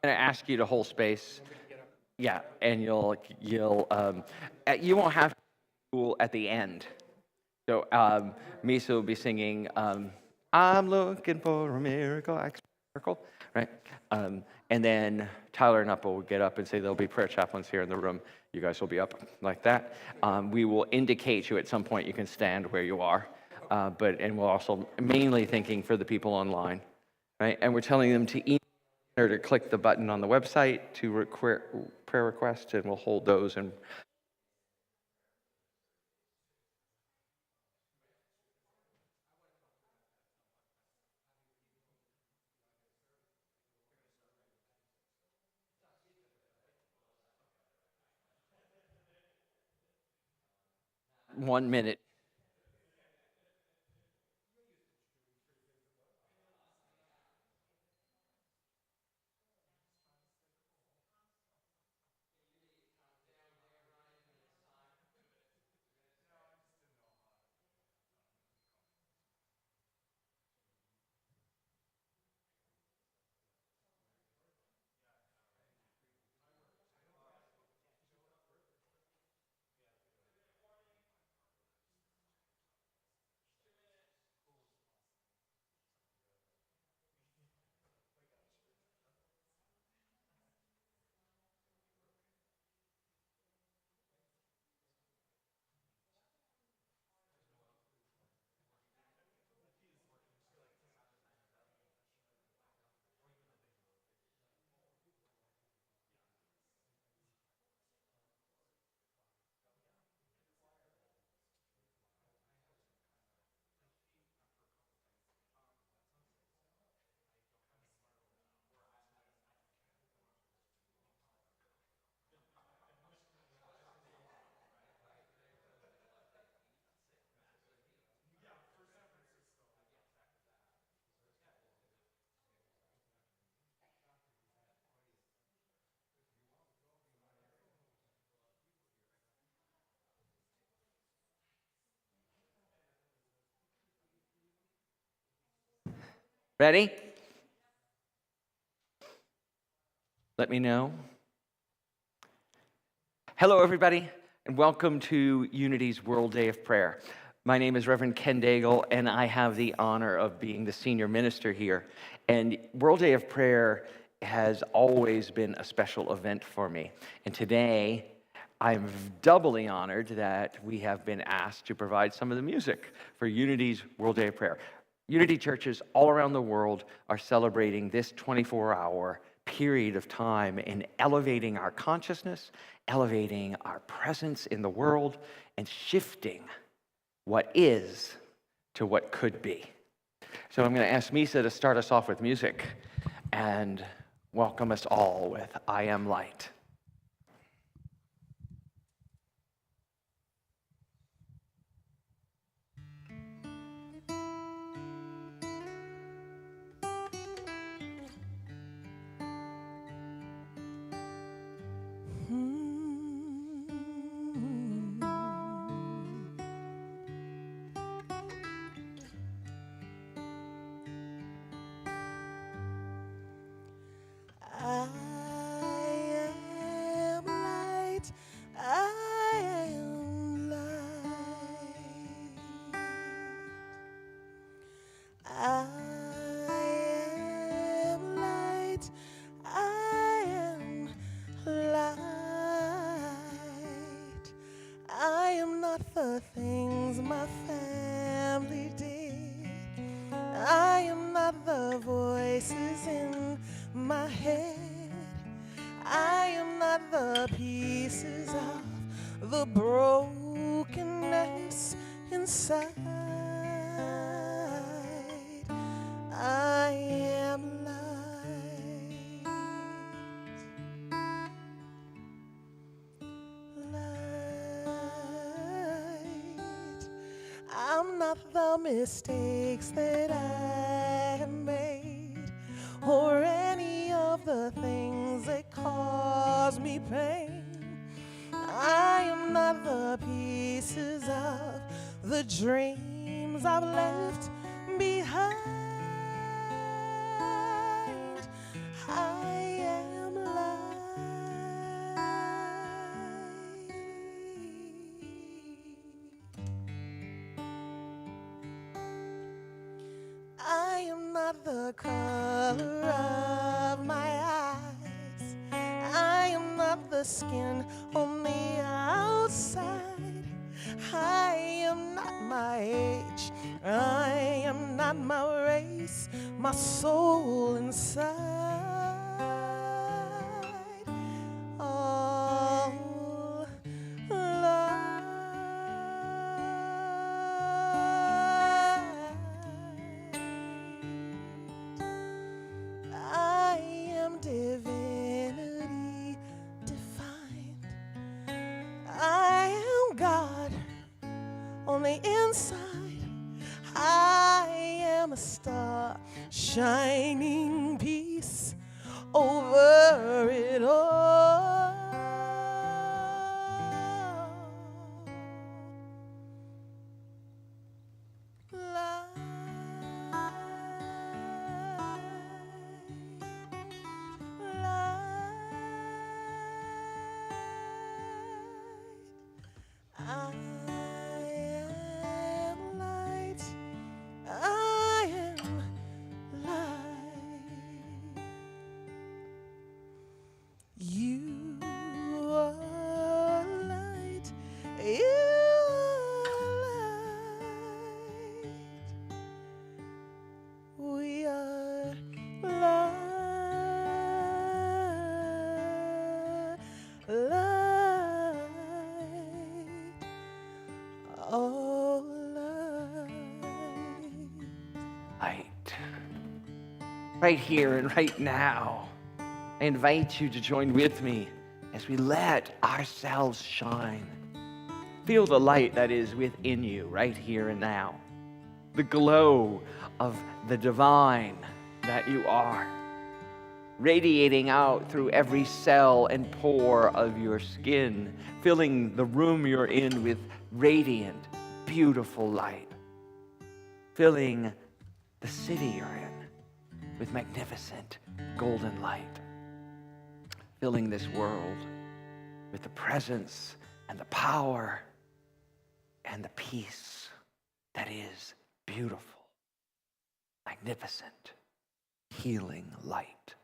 going to ask you to hold space. Yeah, and you won't have to at the end. So Misa will be singing, I'm looking for a miracle, miracle, right? And then Tyler and Uppa will get up and say there'll be prayer chaplains here in the room. You guys will be up like that. We will indicate you at some point you can stand where you are. And we're also mainly thinking for the people online, right? And we're telling them to email or to click the button on the website to prayer requests, and we'll hold those. And one minute. Ready? Let me know. Hello, everybody, and welcome to Unity's World Day of Prayer. My name is Reverend Ken Daigle, and I have the honor of being the senior minister here. And World Day of Prayer has always been a special event for me. And today, I'm doubly honored that we have been asked to provide some of the music for Unity's World Day of Prayer. Unity churches all around the world are celebrating this 24-hour period of time in elevating our consciousness, elevating our presence in the world, and shifting what is to what could be. So I'm going to ask Misa to start us off with music and welcome us all with I Am Light. The things my family did. I am not the voices in my head. I am not the pieces of the brokenness inside. I am light. I'm not the mistakes that I have made, or any of the things that cause me pain. I am not the pieces of the dreams I've left behind. I am skin on the outside. I am not my age, I am not my race, my soul inside. All light. I am divinity defined. I am God on the inside. I am a star, shining peace over it all. I am light. I am light. You are light. You are light. We are light. Oh, Light. Right here and right now. I invite you to join with me as we let ourselves shine. Feel the light that is within you right here and now. The glow of the divine that you are, radiating out through every cell and pore of your skin, filling the room you're in with radiant, beautiful light, filling the city you're in with magnificent golden light, filling this world with the presence and the power and the peace that is beautiful, magnificent, healing light.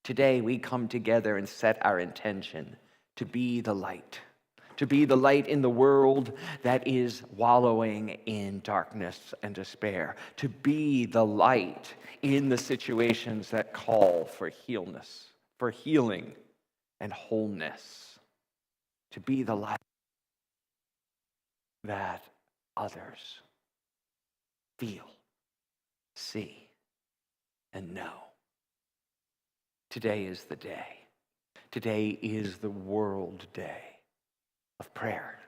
Today we come together and set our intention to be the light in the world that is wallowing in darkness and despair, to be the light in the situations that call for healing and wholeness, to be the light that others feel, see, and know. Today is the day. Today is the World Day of prayer,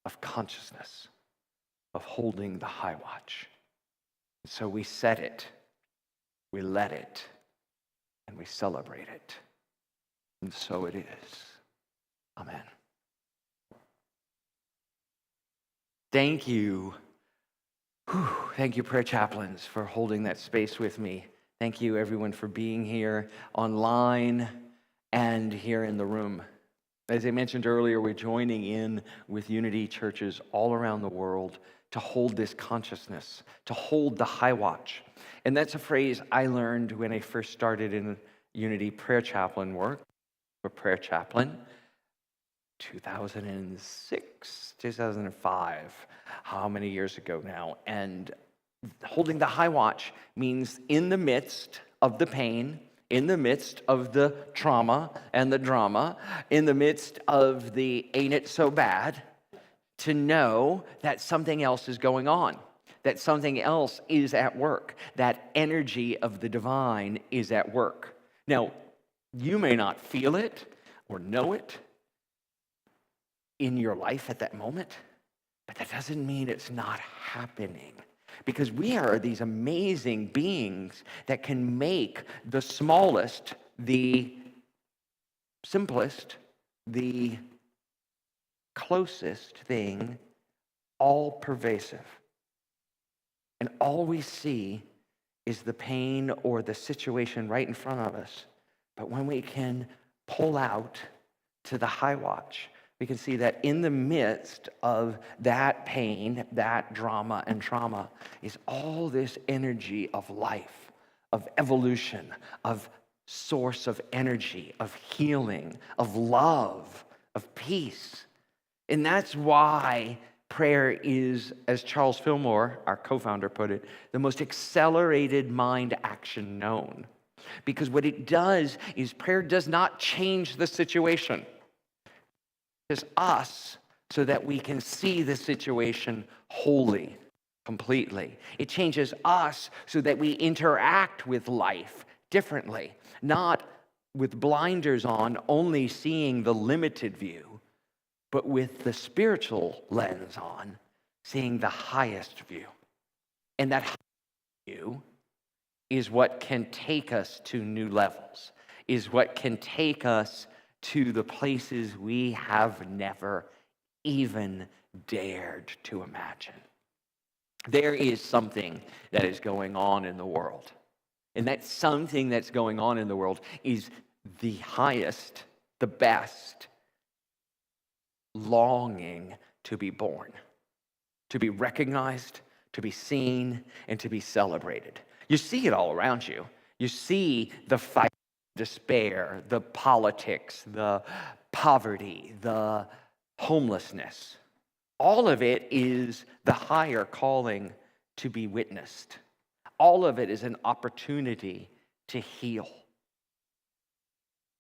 of consciousness, of holding the high watch. So we set it, we let it, and we celebrate it. And so it is. Amen. Thank you. Thank you, prayer chaplains, for holding that space with me. Thank you, everyone, for being here online and here in the room. As I mentioned earlier, we're joining in with Unity churches all around the world to hold this consciousness, to hold the high watch. And that's a phrase I learned when I first started in Unity prayer chaplain work, for prayer chaplain, 2006, 2005, how many years ago now? And holding the high watch means in the midst of the pain, in the midst of the trauma and the drama, in the midst of the ain't it so bad, to know that something else is going on, that something else is at work, that energy of the divine is at work. Now, you may not feel it or know it in your life at that moment, but that doesn't mean it's not happening. Because we are these amazing beings that can make the smallest, the simplest, the closest thing all pervasive. And all we see is the pain or the situation right in front of us. But when we can pull out to the high watch, we can see that in the midst of that pain, that drama and trauma, is all this energy of life, of evolution, of source of energy, of healing, of love, of peace. And that's why prayer is, as Charles Fillmore, our co-founder, put it, the most accelerated mind action known. Because what it does is prayer does not change the situation. It's us so that we can see the situation wholly, completely. It changes us so that we interact with life differently, not with blinders on, only seeing the limited view, but with the spiritual lens on, seeing the highest view. And that view is what can take us to new levels, is what can take us to the places we have never even dared to imagine. There is something that is going on in the world. And that something that's going on in the world is the highest, the best, longing to be born, to be recognized, to be seen, and to be celebrated. You see it all around you. You see the fight, despair, the politics, the poverty, the homelessness. All of it is the higher calling to be witnessed. All of it is an opportunity to heal.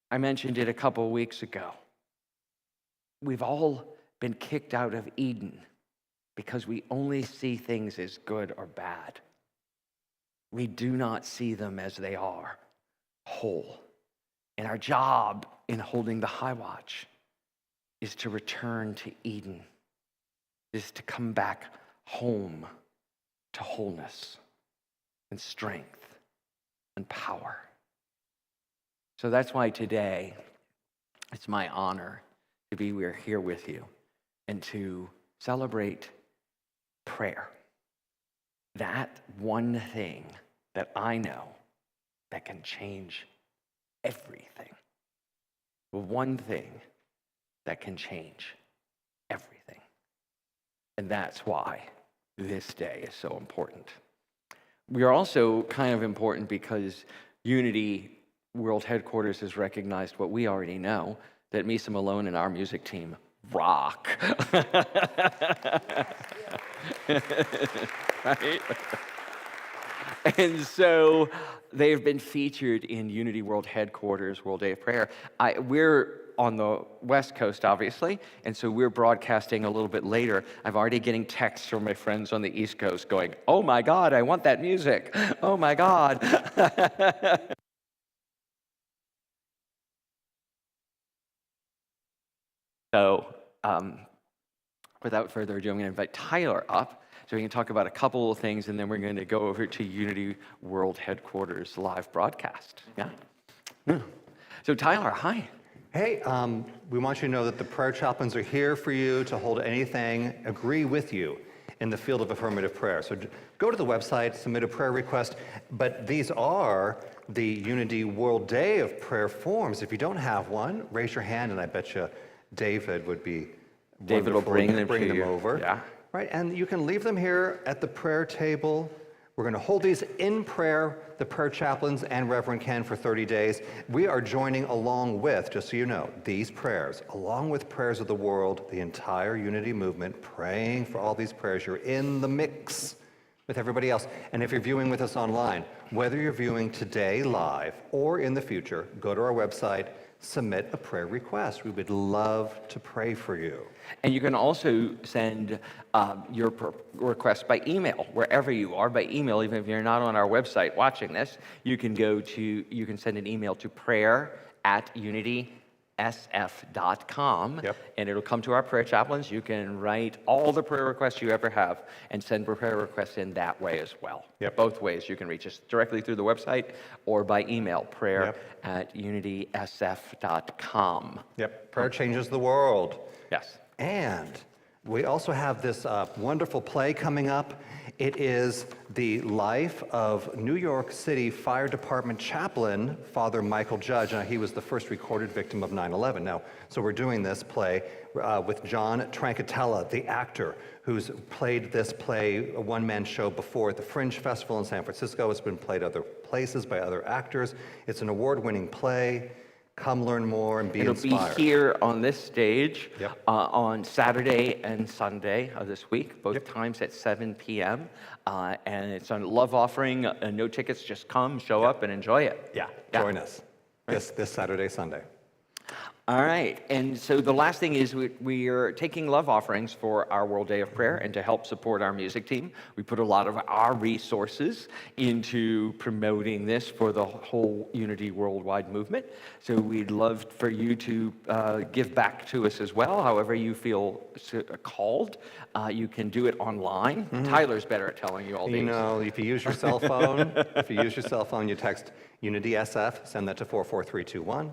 I mentioned it a couple of weeks ago. We've all been kicked out of Eden because we only see things as good or bad. We do not see them as they are, whole. And our job in holding the high watch is to return to Eden, is to come back home to wholeness and strength and power. So that's why today it's my honor to be here with you and to celebrate prayer. That one thing that I know that can change everything. The one thing that can change everything. And that's why this day is so important. We are also kind of important because Unity World Headquarters has recognized what we already know, that Misa Malone and our music team rock. Right? And so they've been featured in Unity World Headquarters, World Day of Prayer. We're on the West Coast, obviously, and so we're broadcasting a little bit later. I'm already getting texts from my friends on the East Coast going, "Oh my God, I want that music. Oh my God." So without further ado, I'm going to invite Tyler up so we can talk about a couple of things, and then we're going to go over to Unity World Headquarters live broadcast. Yeah. So Tyler, hi. Hey, we want you to know that the prayer chaplains are here for you to hold anything, agree with you in the field of affirmative prayer. So go to the website, submit a prayer request, but these are the Unity World Day of Prayer forms. If you don't have one, raise your hand, and I bet you David would be David will bring them over. Yeah. Right, and you can leave them here at the prayer table. We're going to hold these in prayer, the prayer chaplains and Reverend Ken, for 30 days. We are joining along with, just so you know, these prayers, along with prayers of the world, the entire Unity movement, praying for all these prayers. You're in the mix with everybody else. And if you're viewing with us online, whether you're viewing today live or in the future, go to our website, submit a prayer request. We would love to pray for you. And you can also send your request by email, wherever you are, by email. Even if you're not on our website watching this, you can send an email to prayer@unitysf.com, Yep. and it'll come to our prayer chaplains. You can write all the prayer requests you ever have and send prayer requests in that way as well. Yep. Both ways. You can reach us directly through the website or by email, prayer@unitysf.com. Yep, prayer changes the world. Yes. And We also have this wonderful play coming up. It is the life of New York City Fire Department chaplain, Father Michael Judge. Now, he was the first recorded victim of 9/11. Now, so we're doing this play with John Trancatella, the actor, who's played this play, a one-man show before at the Fringe Festival in San Francisco. It's been played other places by other actors. It's an award-winning play. Come learn more and be inspired. It'll be here on this stage Yep. on Saturday and Sunday of this week, both times at 7 p.m. And it's on love offering. No tickets, just come, show up, and enjoy it. Yeah, join us this Saturday, Sunday. All right, and so the last thing is we are taking love offerings for our World Day of Prayer, and to help support our music team, we put a lot of our resources into promoting this for the whole Unity Worldwide movement. So we'd love for you to give back to us as well, however you feel called. You can do it online. Tyler's better at telling you all these. You know, if you use your cell phone, you text Unity SF, send that to 44321.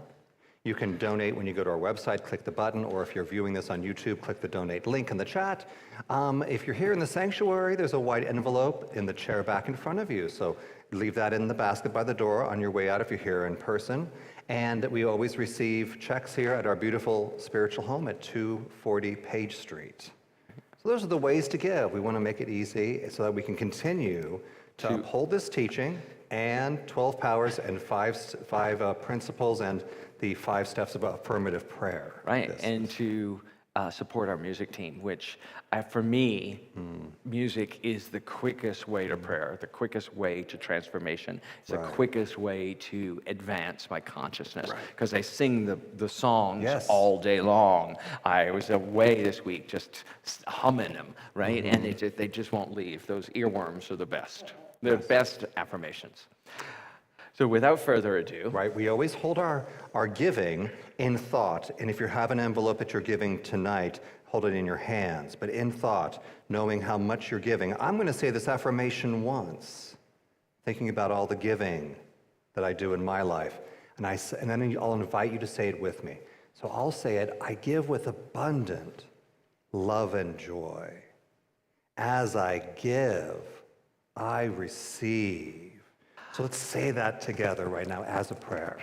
You can donate when you go to our website, click the button, or if you're viewing this on YouTube, click the donate link in the chat. If you're here in the sanctuary, there's a white envelope in the chair back in front of you. So leave that in the basket by the door on your way out if you're here in person. And we always receive checks here at our beautiful spiritual home at 240 Page Street. So those are the ways to give. We want to make it easy so that we can continue to uphold this teaching and 12 powers and five principles and the 5 steps of affirmative prayer. Right, and to support our music team, which for me, music is the quickest way to prayer, the quickest way to transformation. It's the quickest way to advance my consciousness, because I sing the songs all day long. I was away this week just humming them, right? And they just won't leave. Those earworms are the best. The best affirmations. So without further ado. Right, we always hold our giving in thought. And if you have an envelope that you're giving tonight, hold it in your hands. But in thought, knowing how much you're giving. I'm going to say this affirmation once, thinking about all the giving that I do in my life. And then I'll invite you to say it with me. So I'll say it, I give with abundant love and joy. As I give, I receive. So let's say that together right now as a prayer.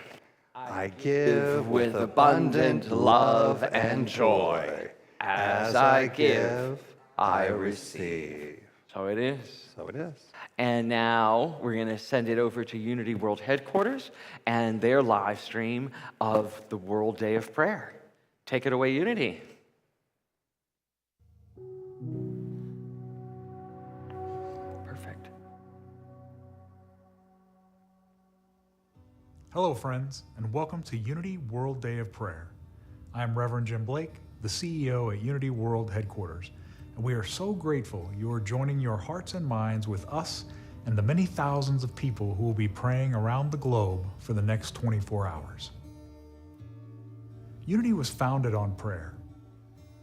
I give with abundant love and joy. As I give, I receive. So it is. So it is. And now we're going to send it over to Unity World Headquarters and their live stream of the World Day of Prayer. Take it away, Unity. Perfect. Hello, friends, and welcome to Unity World Day of Prayer. I'm Reverend Jim Blake, the CEO at Unity World Headquarters, and we are so grateful you are joining your hearts and minds with us and the many thousands of people who will be praying around the globe for the next 24 hours. Unity was founded on prayer.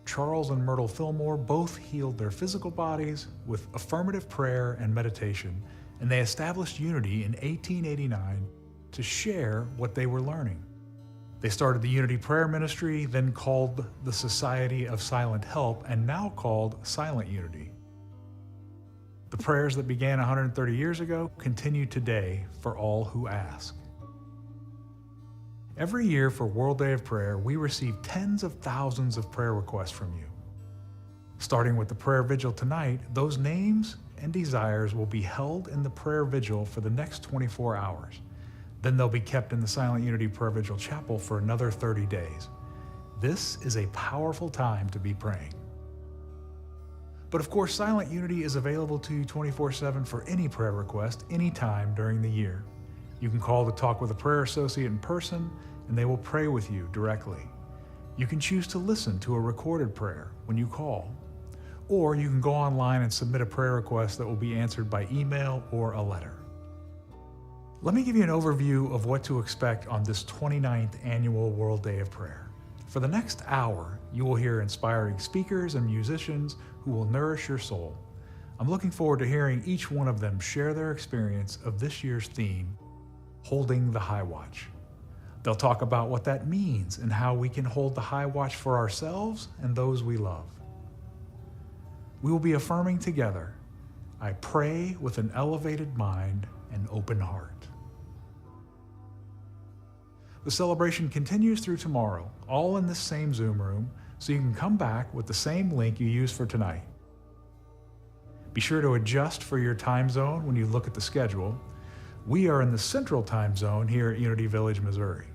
Charles and Myrtle Fillmore both healed their physical bodies with affirmative prayer and meditation, and they established Unity in 1889 to share what they were learning. They started the Unity Prayer Ministry, then called the Society of Silent Help, and now called Silent Unity. The prayers that began 130 years ago continue today for all who ask. Every year for World Day of Prayer, we receive tens of thousands of prayer requests from you. Starting with the prayer vigil tonight, those names and desires will be held in the prayer vigil for the next 24 hours. Then they'll be kept in the Silent Unity Prayer Vigil Chapel for another 30 days. This is a powerful time to be praying. But of course, Silent Unity is available to you 24/7 for any prayer request, anytime during the year. You can call to talk with a prayer associate in person, and they will pray with you directly. You can choose to listen to a recorded prayer when you call, or you can go online and submit a prayer request that will be answered by email or a letter. Let me give you an overview of what to expect on this 29th Annual World Day of Prayer. For the next hour, you will hear inspiring speakers and musicians who will nourish your soul. I'm looking forward to hearing each one of them share their experience of this year's theme, Holding the High Watch. They'll talk about what that means and how we can hold the high watch for ourselves and those we love. We will be affirming together, I pray with an elevated mind and open heart. The celebration continues through tomorrow, all in this same Zoom room, so you can come back with the same link you used for tonight. Be sure to adjust for your time zone when you look at the schedule. We are in the Central Time Zone here at Unity Village, Missouri.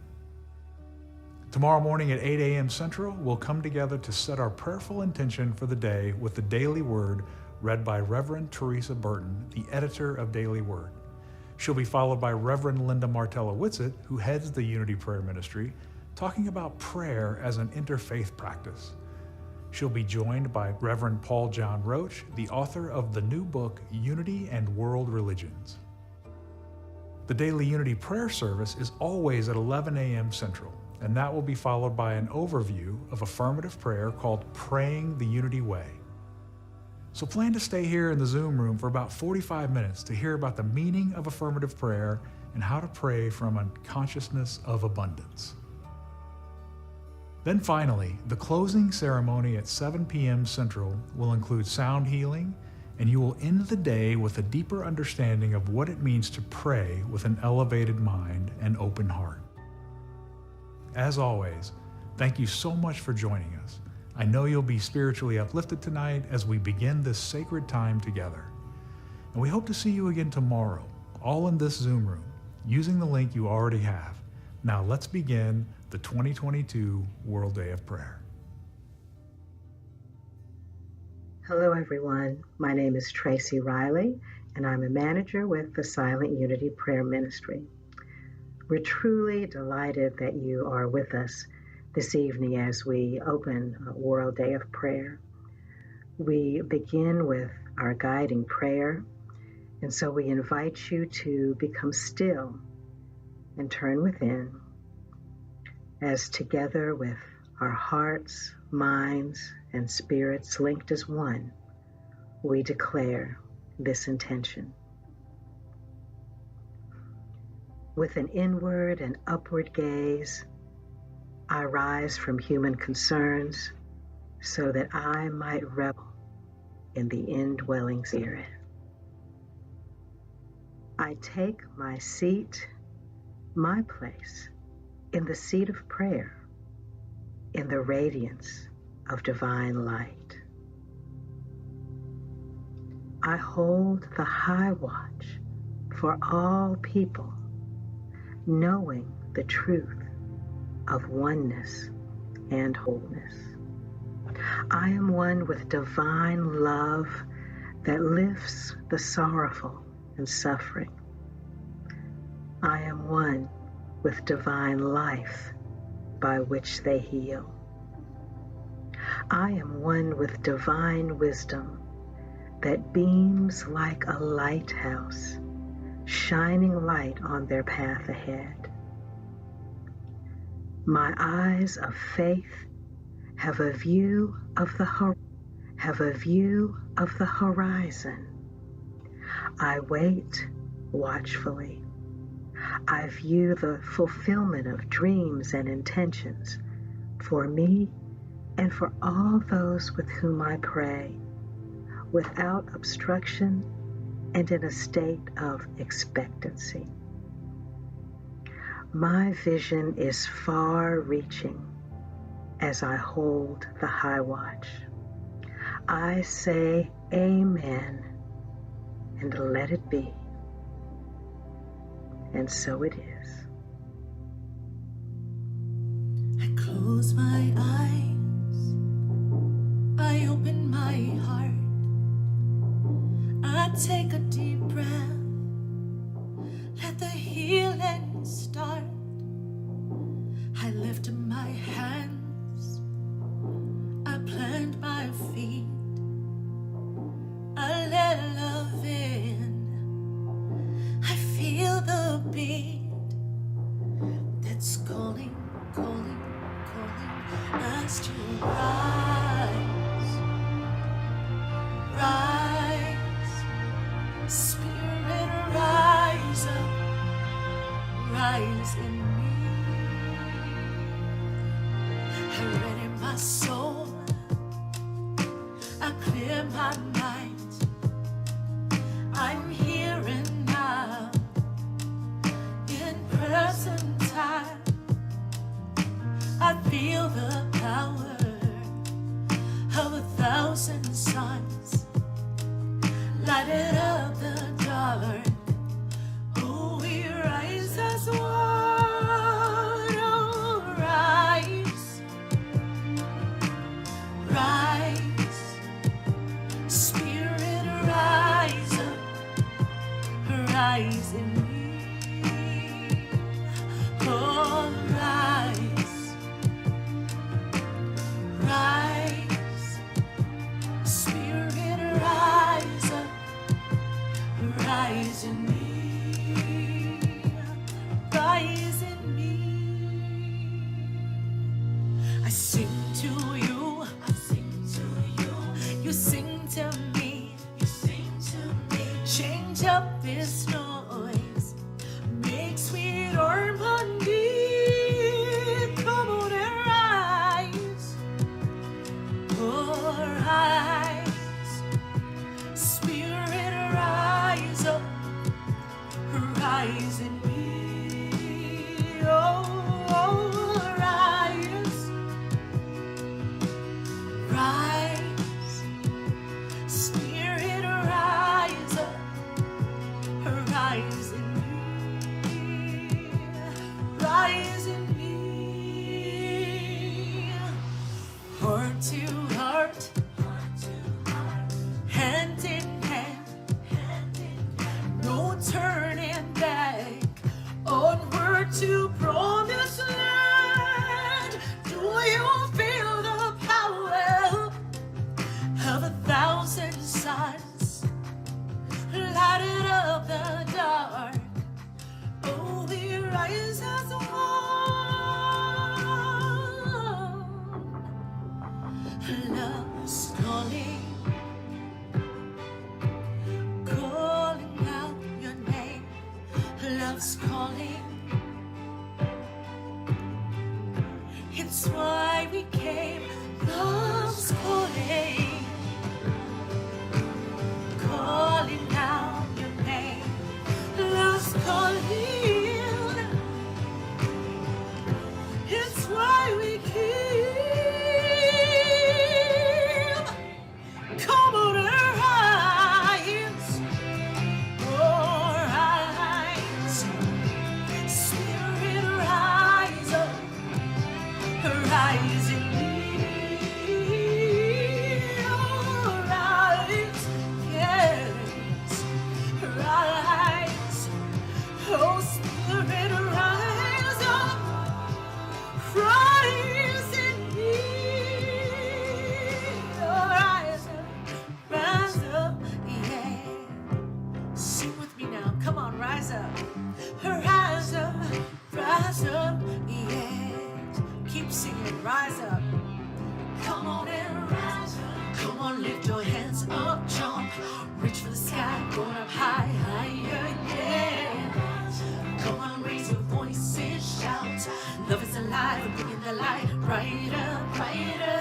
Tomorrow morning at 8 a.m. Central, we'll come together to set our prayerful intention for the day with the Daily Word read by Reverend Teresa Burton, the editor of Daily Word. She'll be followed by Reverend Linda Martella-Whitsitt, who heads the Unity Prayer Ministry, talking about prayer as an interfaith practice. She'll be joined by Reverend Paul John Roach, the author of the new book, Unity and World Religions. The daily Unity prayer service is always at 11 a.m. Central, and that will be followed by an overview of affirmative prayer called Praying the Unity Way. So plan to stay here in the Zoom room for about 45 minutes to hear about the meaning of affirmative prayer and how to pray from a consciousness of abundance. Then finally, the closing ceremony at 7 p.m. Central will include sound healing, and you will end the day with a deeper understanding of what it means to pray with an elevated mind and open heart. As always, thank you so much for joining us. I know you'll be spiritually uplifted tonight as we begin this sacred time together. And we hope to see you again tomorrow, all in this Zoom room, using the link you already have. Now let's begin the 2022 World Day of Prayer. Hello, everyone. My name is Tracy Riley, and I'm a manager with the Silent Unity Prayer Ministry. We're truly delighted that you are with us this evening as we open World Day of Prayer. We begin with our guiding prayer, and so we invite you to become still and turn within as together with our hearts, minds, and spirits linked as one, we declare this intention. With an inward and upward gaze, I rise from human concerns so that I might revel in the indwelling Spirit. I take my seat, my place, in the seat of prayer, in the radiance of divine light. I hold the high watch for all people, knowing the truth of oneness and wholeness. I am one with divine love that lifts the sorrowful and suffering. I am one with divine life by which they heal. I am one with divine wisdom that beams like a lighthouse, shining light on their path ahead. My eyes of faith have a view of the horizon. I wait watchfully. I view the fulfillment of dreams and intentions for me and for all those with whom I pray, without obstruction and in a state of expectancy. My vision is far-reaching as I hold the high watch. I say amen and let it be. And so it is. I close my eyes, I open my heart, I take a deep breath, let the healing start. I lift my hands, I plant my feet, I let love in. I feel the beat that's calling, calling, calling us to rise, rise, Spirit, rise up, rise in me. I ready my soul, I clear my thousand times. I feel the power of 1,000 suns. Lighted up the dark. Oh, we rise as one. Oh, rise, rise, Spirit, rise up, rise in me. Oh, rise, rise, Spirit, rise up, rise in me. Rise in me. I sing to you, I sing to you. You sing to me, you sing to me. Change up this noise, make sweet harmony. Come on and rise, oh, rise, Spirit, rise up, rise in me. Oh, rise, rise, Spirit, rise up, rise in me, rise in me. Heart to heart, hand in hand, no turning back, onward to promised land. Do you feel the power of 1,000 suns? Lighted up the dark. Oh, we rise as one. Love's calling, calling out your name. Love's calling. It's why we came. Love's calling, calling out your name. Love's calling. It's why we came. Come on and rise, oh, rise, Spirit, rise up, rise in me. Oh, rise, yes, rise, oh, Spirit, rise up, rise in me. Oh, rise up, yeah. Sing with me now. Come on, rise up, yes. Keep singing, rise up. Come on and rise up. Come on, lift your hands up, jump, reach for the sky, going up high, higher, yeah. Come on, raise your voices, shout. Love is alive, and bringing the light brighter, brighter.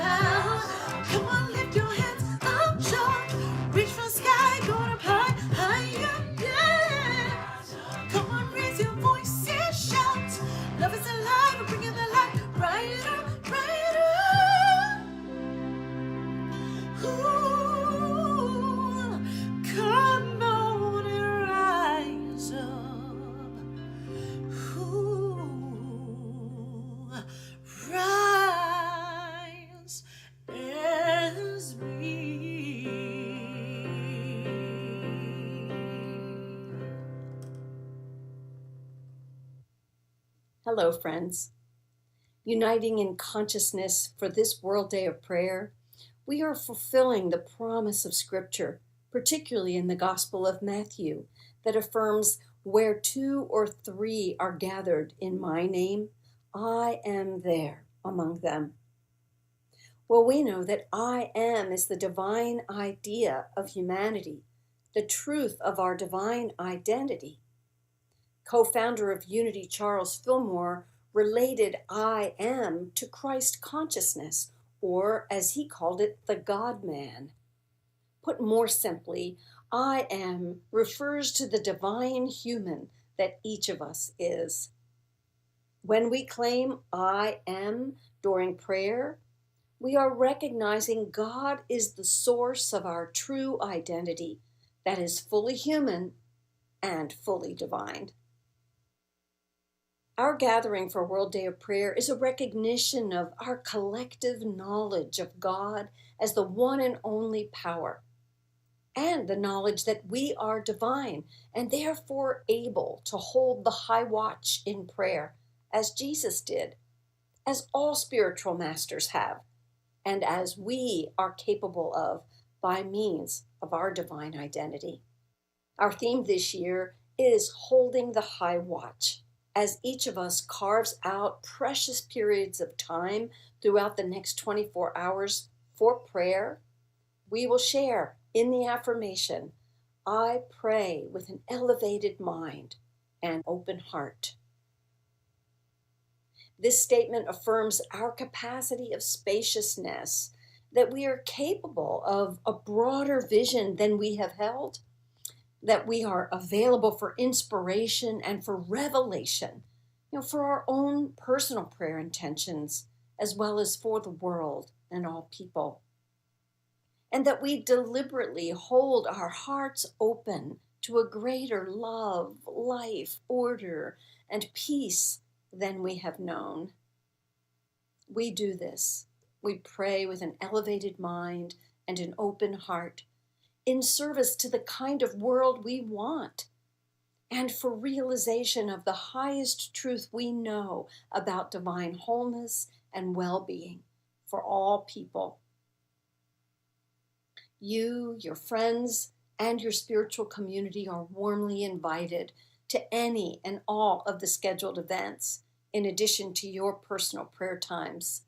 Come on, lift your hands up, jump, reach for the sky, going up high, higher, yeah. Come on, raise your voices, shout. Love is alive, and bringing the light brighter, brighter. Ooh, come on and rise up. Ooh, rise as me. Hello, friends. Uniting in consciousness for this World Day of Prayer, we are fulfilling the promise of Scripture, particularly in the Gospel of Matthew, that affirms, "Where 2 or 3 are gathered in my name, I am there among them." Well, we know that I am is the divine idea of humanity, the truth of our divine identity. Co-founder of Unity, Charles Fillmore, related I am to Christ consciousness, or as he called it, the God-man. Put more simply, I am refers to the divine human that each of us is. When we claim I am during prayer, we are recognizing God is the source of our true identity that is fully human and fully divine. Our gathering for World Day of Prayer is a recognition of our collective knowledge of God as the one and only power, and the knowledge that we are divine and therefore able to hold the high watch in prayer, as Jesus did, as all spiritual masters have, and as we are capable of by means of our divine identity. Our theme this year is holding the high watch, as each of us carves out precious periods of time throughout the next 24 hours for prayer. We will share in the affirmation, I pray with an elevated mind and open heart. This statement affirms our capacity of spaciousness, that we are capable of a broader vision than we have held, that we are available for inspiration and for revelation, for our own personal prayer intentions, as well as for the world and all people. And that we deliberately hold our hearts open to a greater love, life, order, and peace than we have known. We do this. We pray with an elevated mind and an open heart in service to the kind of world we want and for realization of the highest truth we know about divine wholeness and well-being for all people. You, your friends, and your spiritual community are warmly invited to any and all of the scheduled events, in addition to your personal prayer times.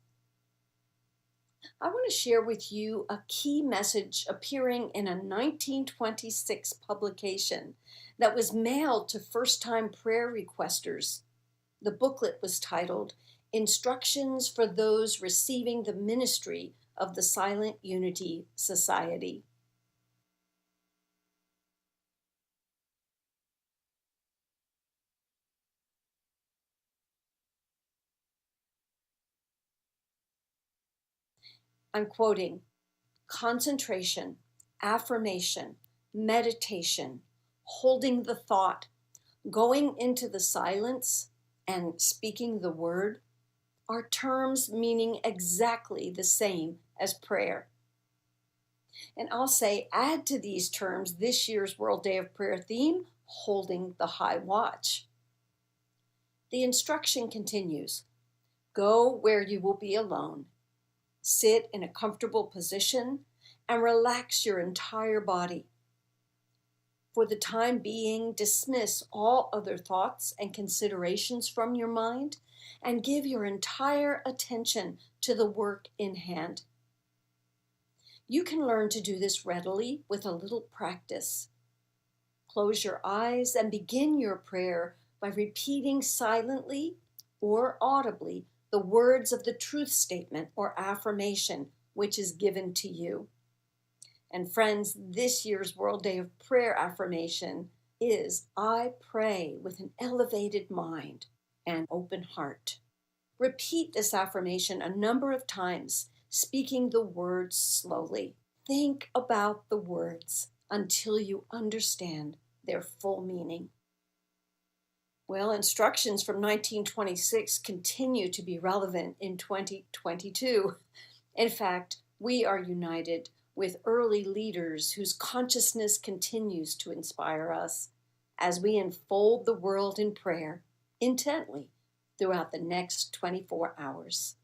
I want to share with you a key message appearing in a 1926 publication that was mailed to first-time prayer requesters. The booklet was titled, Instructions for Those Receiving the Ministry of the Silent Unity Society. I'm quoting, concentration, affirmation, meditation, holding the thought, going into the silence, and speaking the word are terms meaning exactly the same as prayer. And I'll say, add to these terms this year's World Day of Prayer theme, holding the high watch. The instruction continues, go where you will be alone. Sit in a comfortable position and relax your entire body. For the time being, dismiss all other thoughts and considerations from your mind and give your entire attention to the work in hand. You can learn to do this readily with a little practice. Close your eyes and begin your prayer by repeating silently or audibly the words of the truth statement or affirmation which is given to you. And friends, this year's World Day of Prayer affirmation is, I pray with an elevated mind and open heart. Repeat this affirmation a number of times, speaking the words slowly. Think about the words until you understand their full meaning. Well, instructions from 1926 continue to be relevant in 2022. In fact, we are united with early leaders whose consciousness continues to inspire us as we unfold the world in prayer intently throughout the next 24 hours.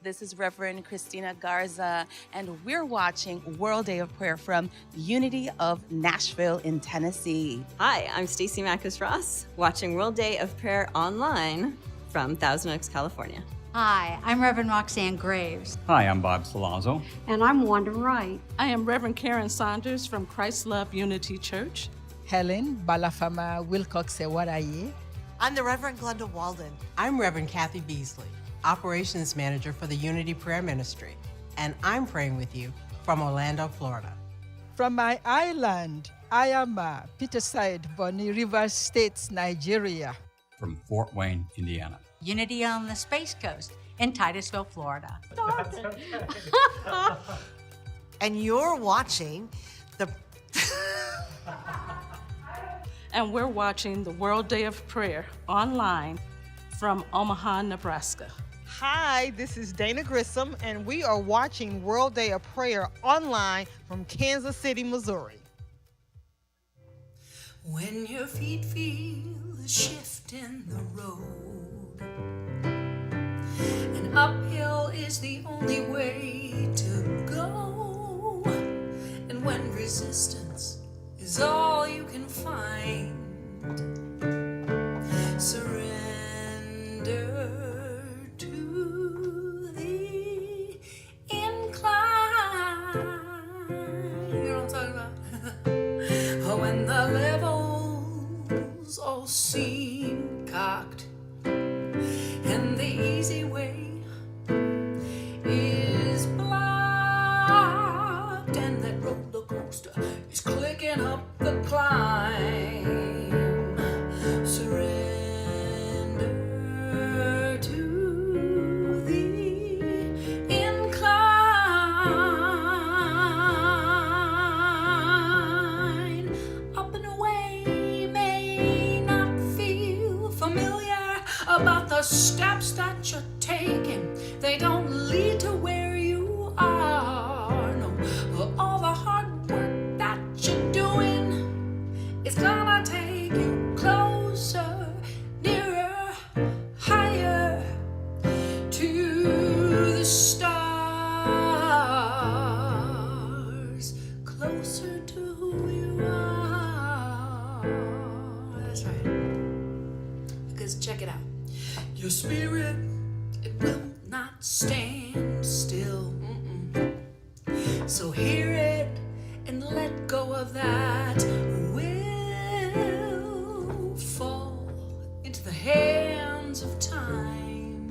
This is Reverend Christina Garza, and we're watching World Day of Prayer from Unity of Nashville in Tennessee. Hi, I'm Stacey Macus Ross, watching World Day of Prayer online from Thousand Oaks, California. Hi, I'm Reverend Roxanne Graves. Hi, I'm Bob Salazzo. And I'm Wanda Wright. I am Reverend Karen Saunders from Christ Love Unity Church. Helen Balafama Wilcox Sewaraye. I'm the Reverend Glenda Walden. I'm Reverend Kathy Beasley, Operations Manager for the Unity Prayer Ministry, and I'm praying with you from Orlando, Florida. From my island, Ayama, Peterside, Bonny Rivers States, Nigeria. from Fort Wayne, Indiana. Unity on the Space Coast in Titusville, Florida. And you're watching the... And we're watching the World Day of Prayer online from Omaha, Nebraska. Hi, this is Dana Grissom, and we are watching World Day of Prayer online from Kansas City, Missouri. When your feet feel a shift in the road, and uphill is the only way to go, and when resistance is all you can find, surrender to the incline. You know what I'm talking about? When the levels all seem cocked and the easy way is blocked, and that roller coaster is clicking up the climb, surrender to the incline. Up and away may not feel familiar about the steps that you're taking. They don't lead to where you are. No, all the hard work that you're doing is gonna take you closer, nearer, higher to the stars, closer to who you are. That's right. Because check it out. Your spirit, it will not stand still. So hear it and let go of that. Will fall into the hands of time.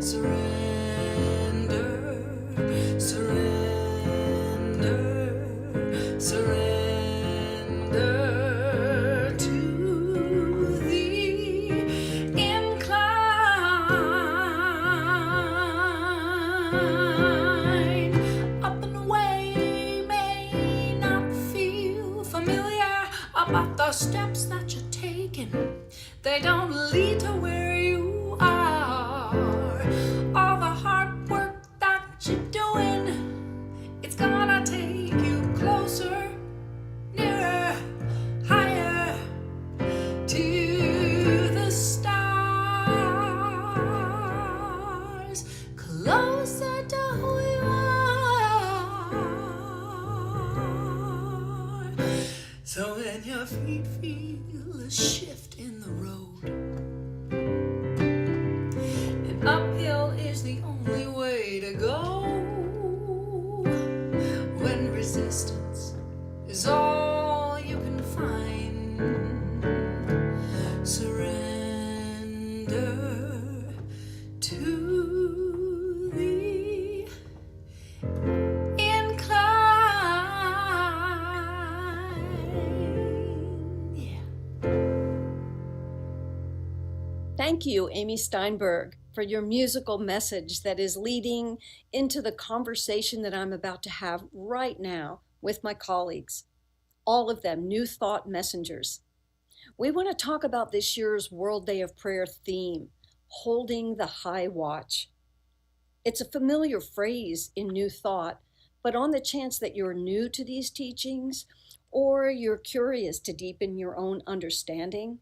Surrender, surrender, surrender to the incline. Up and away may not feel familiar about the steps that you're taking. They don't lead to where you are. All the hard work that you're doing, it's gonna take you closer, nearer, higher to the stars, closer to who you are. So when your feet feel a shift in the road, and uphill is the only way to go, when resistance is all you can find, surrender to the incline. Yeah. Thank you, Amy Steinberg, for your musical message that is leading into the conversation that I'm about to have right now with my colleagues, all of them New Thought Messengers. We want to talk about this year's World Day of Prayer theme, Holding the High Watch. It's a familiar phrase in New Thought, but on the chance that you're new to these teachings or you're curious to deepen your own understanding,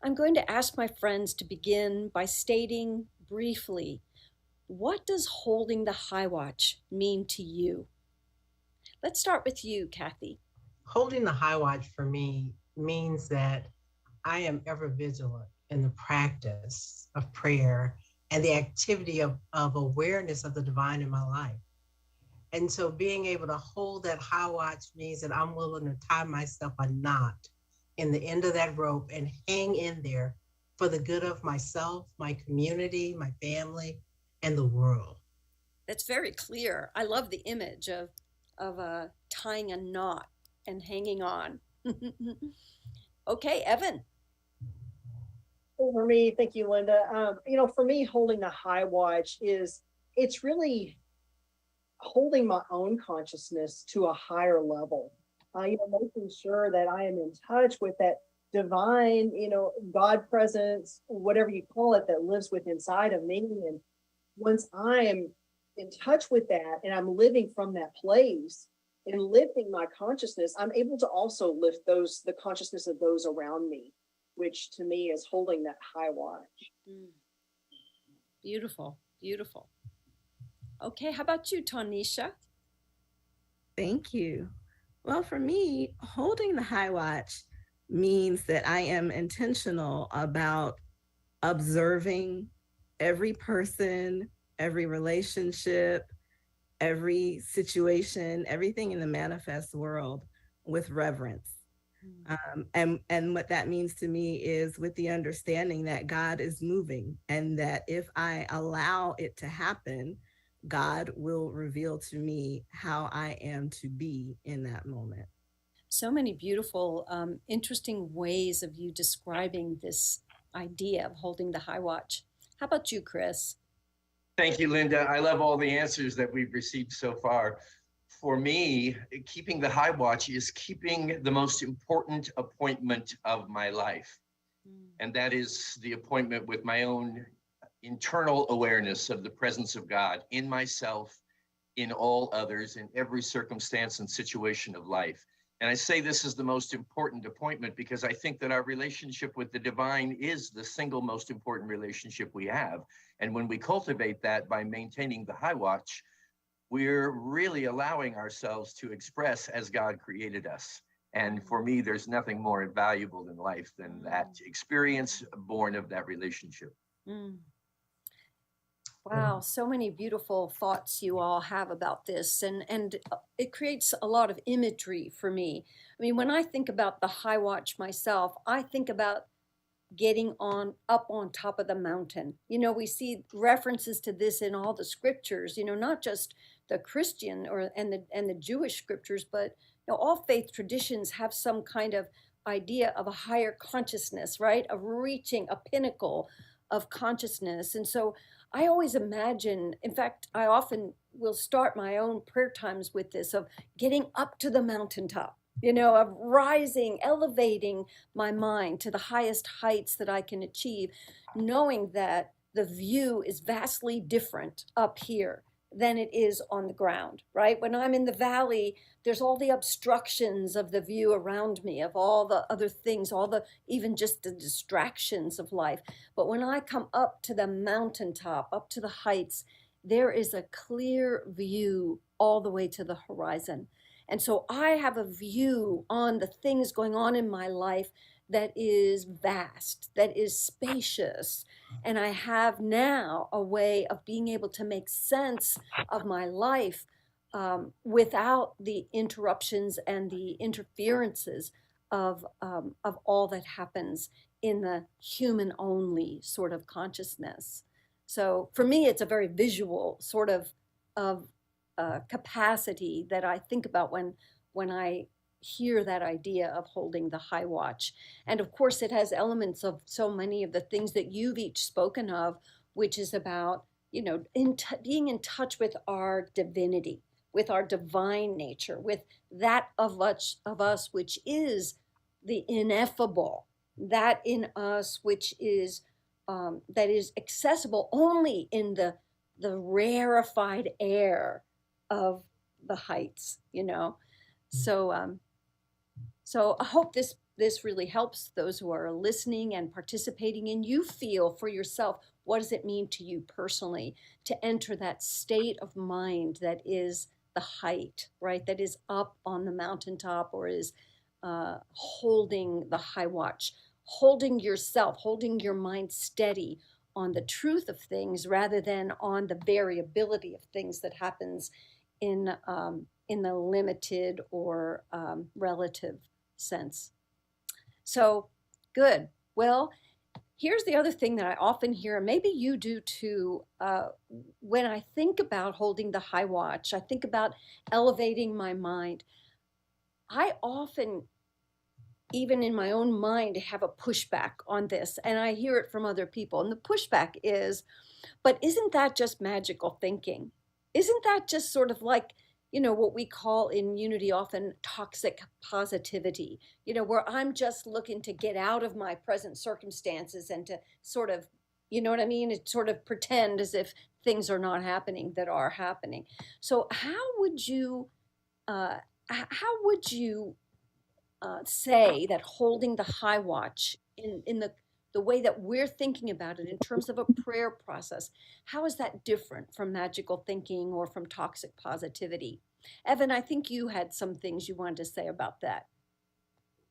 I'm going to ask my friends to begin by stating briefly, what does holding the high watch mean to you? Let's start with you, Kathy. Holding the high watch for me means that I am ever vigilant in the practice of prayer and the activity of awareness of the divine in my life. And so being able to hold that high watch means that I'm willing to tie myself a knot in the end of that rope and hang in there for the good of myself, my community, my family, and the world. That's very clear. I love the image of tying a knot and hanging on. Okay, Evan. For me, thank you, Linda. For me, holding the high watch it's really holding my own consciousness to a higher level. Making sure that I am in touch with that divine, God presence, whatever you call it, that lives within inside of me. And once I am in touch with that and I'm living from that place and lifting my consciousness, I'm able to also lift the consciousness of those around me, which to me is holding that high watch. Beautiful, beautiful. Okay, how about you, Tanisha? Thank you. Well, for me, holding the high watch means that I am intentional about observing every person, every relationship, every situation, everything in the manifest world with reverence. And what that means to me is with the understanding that God is moving, and that if I allow it to happen, God will reveal to me how I am to be in that moment. So many beautiful, interesting ways of you describing this idea of holding the high watch. How about you, Chris? Thank you, Linda. I love all the answers that we've received so far. For me, keeping the high watch is keeping the most important appointment of my life. And that is the appointment with my own internal awareness of the presence of God in myself, in all others, in every circumstance and situation of life. And I say this is the most important appointment because I think that our relationship with the divine is the single most important relationship we have. And when we cultivate that by maintaining the high watch, we're really allowing ourselves to express as God created us. And for me, there's nothing more valuable in life than that experience born of that relationship. Wow, so many beautiful thoughts you all have about this, and it creates a lot of imagery for me. I mean, when I think about the high watch myself, I think about getting up on top of the mountain. We see references to this in all the scriptures, not just the Christian and the Jewish scriptures, but all faith traditions have some kind of idea of a higher consciousness, right? Of reaching a pinnacle of consciousness. And so I always imagine, in fact, I often will start my own prayer times with this, of getting up to the mountaintop, of rising, elevating my mind to the highest heights that I can achieve, knowing that the view is vastly different up here than it is on the ground, right? When I'm in the valley, there's all the obstructions of the view around me, of all the other things, even just the distractions of life. But when I come up to the mountaintop, up to the heights, there is a clear view all the way to the horizon. And so I have a view on the things going on in my life that is vast, that is spacious. And I have now a way of being able to make sense of my life without the interruptions and the interferences of all that happens in the human only sort of consciousness. So for me, it's a very visual sort of capacity that I think about when I hear that idea of holding the high watch. And of course, it has elements of so many of the things that you've each spoken of, which is about, being in touch with our divinity, with our divine nature, with that of us which is the ineffable, that in us which is that is accessible only in the rarefied air of the heights, So I hope this really helps those who are listening and participating, and you feel for yourself, what does it mean to you personally to enter that state of mind that is the height, right? That is up on the mountaintop, or is holding the high watch, holding yourself, holding your mind steady on the truth of things rather than on the variability of things that happens in the limited or relative sense. So good. Well, here's the other thing that I often hear, and maybe you do too, when I think about holding the high watch, I think about elevating my mind. I often even in my own mind, have a pushback on this, and I hear it from other people. And the pushback is, but isn't that just magical thinking? Isn't that just sort of like, what we call in Unity often toxic positivity, where I'm just looking to get out of my present circumstances and to sort of, you know what I mean? It's sort of pretend as if things are not happening that are happening. So how would you say that holding the high watch in the way that we're thinking about it in terms of a prayer process, how is that different from magical thinking or from toxic positivity? Evan, I think you had some things you wanted to say about that.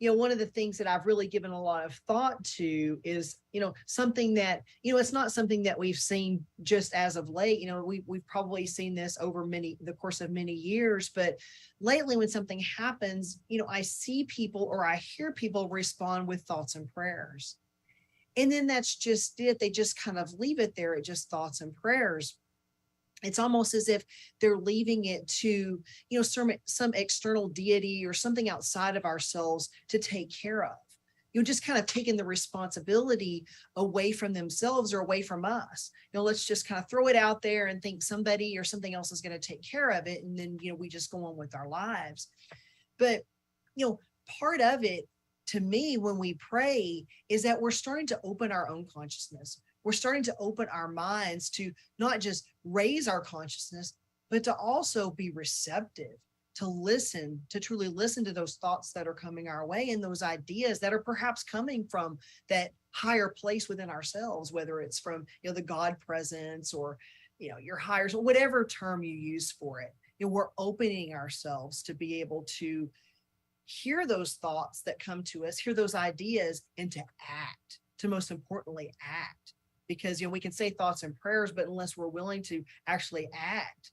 One of the things that I've really given a lot of thought to is, something that, it's not something that we've seen just as of late. We've probably seen this over the course of many years, but lately when something happens, I see people or I hear people respond with thoughts and prayers. And then that's just it. They just kind of leave it there at just thoughts and prayers. It's almost as if they're leaving it to, some external deity or something outside of ourselves to take care of. Just kind of taking the responsibility away from themselves or away from us. Let's just kind of throw it out there and think somebody or something else is going to take care of it. And then, we just go on with our lives. But, part of it to me when we pray is that we're starting to open our own consciousness. We're starting to open our minds to not just raise our consciousness, but to also be receptive, to listen, to truly listen to those thoughts that are coming our way and those ideas that are perhaps coming from that higher place within ourselves, whether it's from, the God presence or, your higher, or whatever term you use for it. We're opening ourselves to be able to hear those thoughts that come to us, hear those ideas, and to act, to most importantly, act. Because, we can say thoughts and prayers, but unless we're willing to actually act,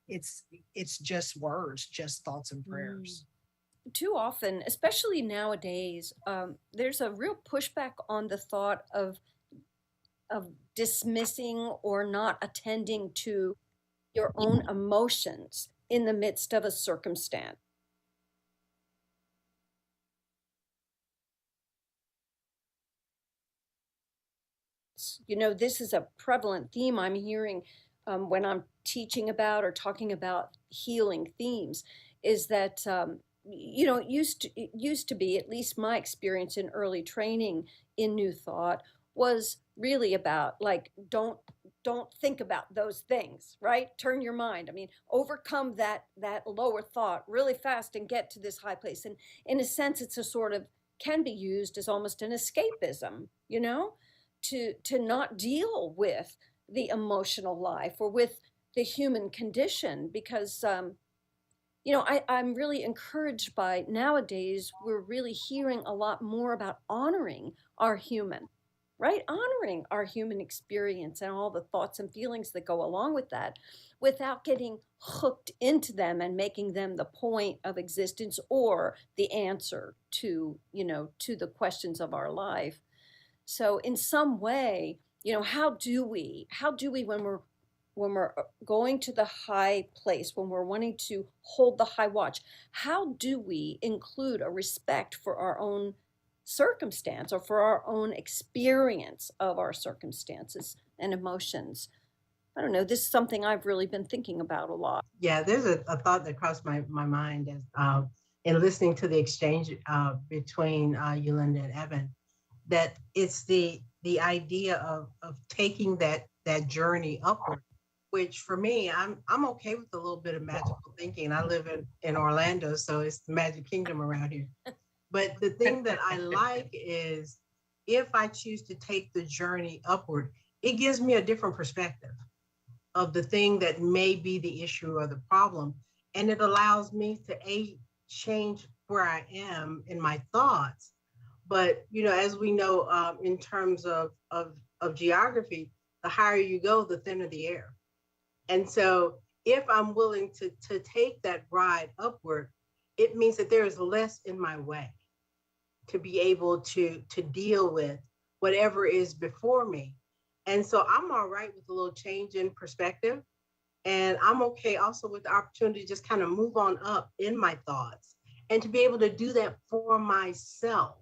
it's just words, just thoughts and prayers. Too often, especially nowadays, there's a real pushback on the thought of dismissing or not attending to your own emotions in the midst of a circumstance. This is a prevalent theme I'm hearing when I'm teaching about or talking about healing themes, is that it used to be, at least my experience in early training in New Thought, was really about like don't think about those things, right? Turn your mind. I mean, overcome that lower thought really fast and get to this high place. And in a sense, it's a sort of can be used as almost an escapism, to not deal with the emotional life or with the human condition, because I'm really encouraged by nowadays we're really hearing a lot more about honoring our human, right? Honoring our human experience and all the thoughts and feelings that go along with that, without getting hooked into them and making them the point of existence or the answer to the questions of our life. So in some way, how do we when we're going to the high place, when we're wanting to hold the high watch, how do we include a respect for our own circumstance or for our own experience of our circumstances and emotions? I don't know. This is something I've really been thinking about a lot. Yeah, there's a thought that crossed my mind as in listening to the exchange between Yolanda and Evan, that it's the idea of taking that journey upward, which for me, I'm okay with a little bit of magical thinking. I live in Orlando, so it's the Magic Kingdom around here. But the thing that I like is if I choose to take the journey upward, it gives me a different perspective of the thing that may be the issue or the problem. And it allows me to change where I am in my thoughts. But, as we know, in terms of geography, the higher you go, the thinner the air. And so if I'm willing to take that ride upward, it means that there is less in my way to be able to deal with whatever is before me. And so I'm all right with a little change in perspective. And I'm okay also with the opportunity to just kind of move on up in my thoughts and to be able to do that for myself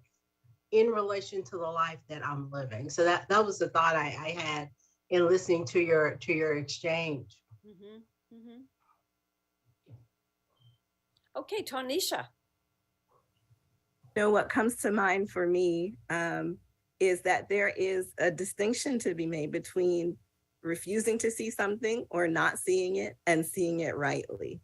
in relation to the life that I'm living. So that was the thought I had in listening to your exchange. Mm-hmm. Mm-hmm. Okay, Tanisha. What comes to mind for me is that there is a distinction to be made between refusing to see something or not seeing it and seeing it rightly,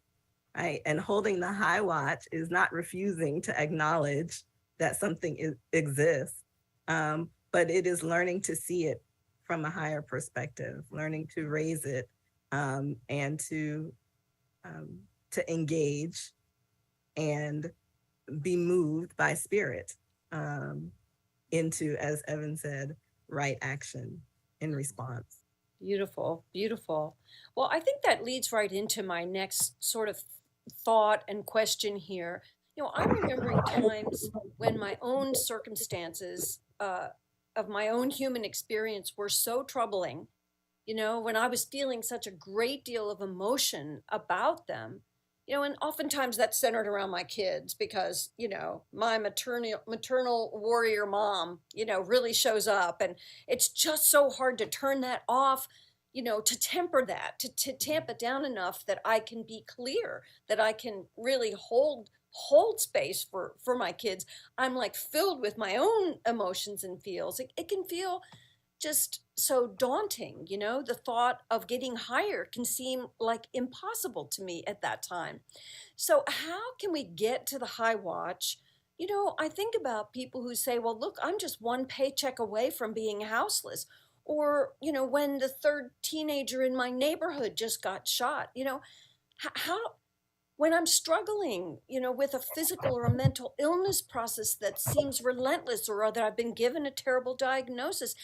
right? And holding the high watch is not refusing to acknowledge that something exists, but it is learning to see it from a higher perspective, learning to raise it, and to engage and be moved by spirit into, as Evan said, right action in response. Beautiful, beautiful. Well, I think that leads right into my next sort of thought and question here. I'm remembering times when my own circumstances of my own human experience were so troubling, when I was feeling such a great deal of emotion about them, and oftentimes that's centered around my kids because, my maternal warrior mom, really shows up, and it's just so hard to turn that off, to temper that, to tamp it down enough that I can be clear, that I can really hold space for my kids. I'm like filled with my own emotions and feels. It can feel just so daunting, the thought of getting higher can seem like impossible to me at that time. So how can we get to the high watch? I think about people who say, well, look, I'm just one paycheck away from being houseless. Or, when the third teenager in my neighborhood just got shot, how when I'm struggling, with a physical or a mental illness process that seems relentless, or that I've been given a terrible diagnosis,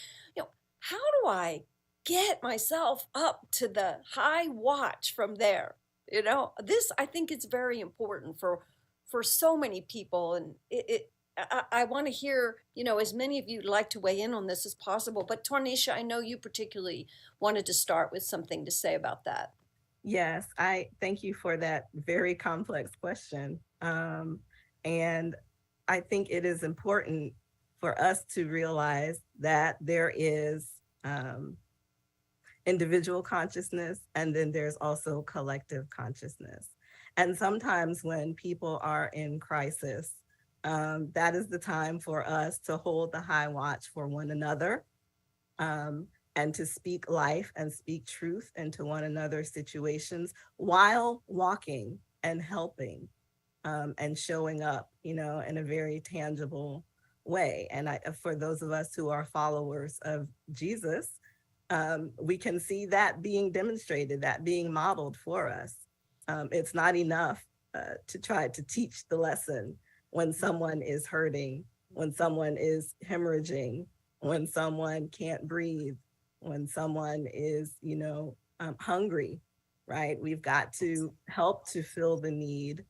how do I get myself up to the high watch from there? This, I think, it's very important for so many people, and I want to hear, as many of you like to weigh in on this as possible. But Tanisha, I know you particularly wanted to start with something to say about that. Yes, I thank you for that very complex question. And I think it is important for us to realize that there is individual consciousness, and then there's also collective consciousness. And sometimes when people are in crisis, that is the time for us to hold the high watch for one another, and to speak life and speak truth into one another's situations while walking and helping, and showing up, in a very tangible way. And for those of us who are followers of Jesus, we can see that being demonstrated, that being modeled for us. It's not enough to try to teach the lesson when someone is hurting, when someone is hemorrhaging, when someone can't breathe, when someone is, hungry, right? We've got to help to fill the need,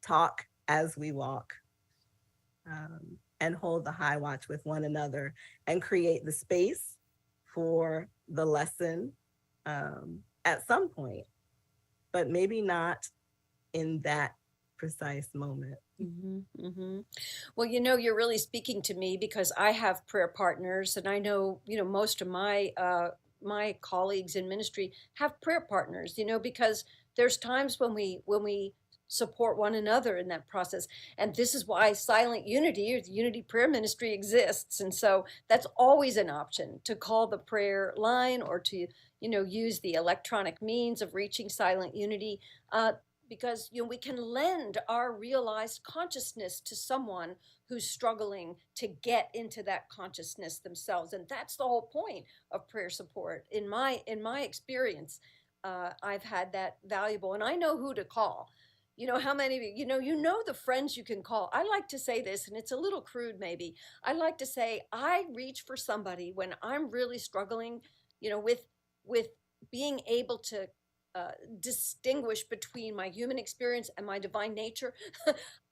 talk as we walk, and hold the high watch with one another, and create the space for the lesson at some point, but maybe not in that precise moment. Mm-hmm, mm-hmm. Well, you're really speaking to me because I have prayer partners, and I know, most of my my colleagues in ministry have prayer partners, because there's times when we support one another in that process. And this is why Silent Unity, or the Unity Prayer Ministry, exists. And so that's always an option, to call the prayer line, or to, use the electronic means of reaching Silent Unity. Because we can lend our realized consciousness to someone who's struggling to get into that consciousness themselves, and that's the whole point of prayer support. In my experience, I've had that valuable, and I know who to call. How many of you the friends you can call. I like to say this, and it's a little crude maybe. I like to say I reach for somebody when I'm really struggling, with being able to distinguish between my human experience and my divine nature,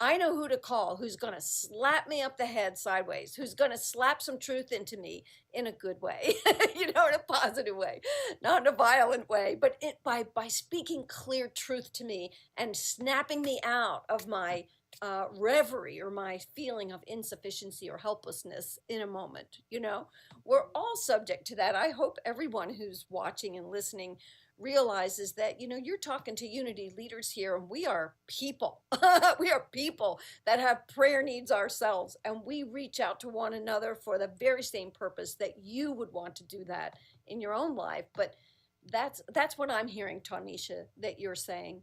I know who to call, who's going to slap me up the head sideways, who's going to slap some truth into me in a good way, in a positive way, not in a violent way, but by speaking clear truth to me and snapping me out of my reverie or my feeling of insufficiency or helplessness in a moment. We're all subject to that. I hope everyone who's watching and listening realizes that you're talking to Unity leaders here, and we are people. We are people that have prayer needs ourselves, and we reach out to one another for the very same purpose that you would want to do that in your own life. But that's what I'm hearing, Tanisha, that you're saying,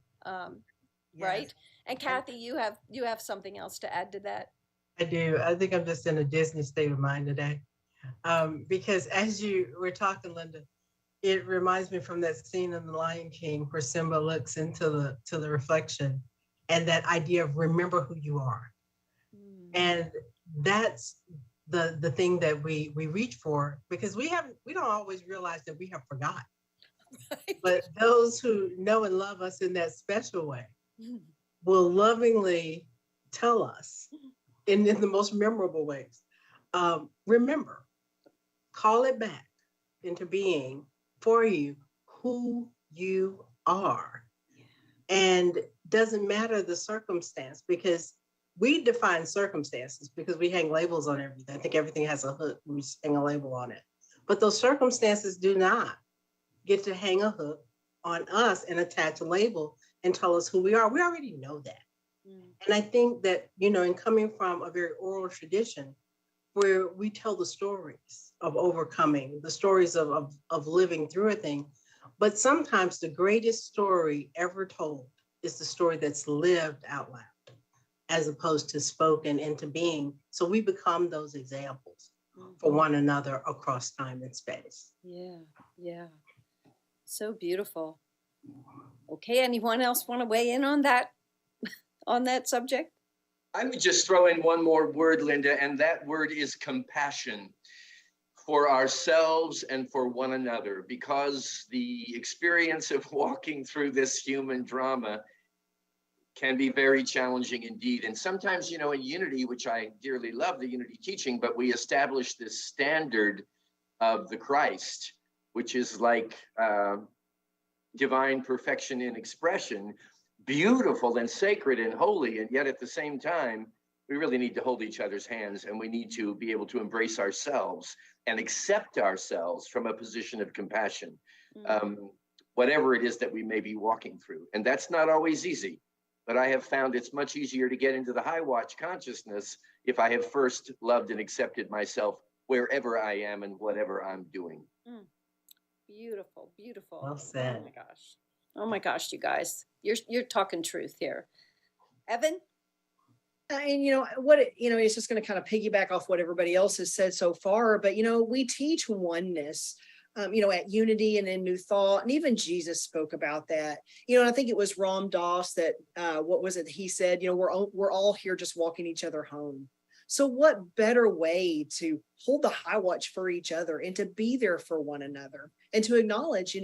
right? And Kathy, you have something else to add to that. I do. I think I'm just in a Disney state of mind today, because as you were talking, Linda, it reminds me from that scene in The Lion King where Simba looks into the reflection, and that idea of remember who you are. And that's the thing that we reach for, because we don't always realize that we have forgotten. Right. But those who know and love us in that special way will lovingly tell us in the most memorable ways, remember, call it back into being for you who you are. And doesn't matter the circumstance, because we define circumstances because we hang labels on everything. I think everything has a hook, we just hang a label on it. But those circumstances do not get to hang a hook on us and attach a label and tell us who we are. We already know that. And I think that, in coming from a very oral tradition where we tell the stories of overcoming, the stories of living through a thing, but sometimes the greatest story ever told is the story that's lived out loud as opposed to spoken into being. So we become those examples for one another across time and space. Yeah. So beautiful. Okay, anyone else want to weigh in on that subject? I would just throw in one more word, Linda, and that word is compassion for ourselves and for one another, because the experience of walking through this human drama can be very challenging indeed. And sometimes, in Unity, which I dearly love, the Unity teaching, but we establish this standard of the Christ, which is like divine perfection in expression, beautiful and sacred and holy, and yet at the same time, we really need to hold each other's hands, and we need to be able to embrace ourselves and accept ourselves from a position of compassion, whatever it is that we may be walking through. And that's not always easy, but I have found it's much easier to get into the high watch consciousness if I have first loved and accepted myself wherever I am and whatever I'm doing. Beautiful, beautiful. Well said. Oh my gosh, you guys, you're talking truth here. Evan? And it's just going to kind of piggyback off what everybody else has said so far. But, we teach oneness, at Unity and in New Thought. And even Jesus spoke about that. And I think it was Ram Dass that, what was it? He said, we're all here just walking each other home. So what better way to hold the high watch for each other and to be there for one another and to acknowledge,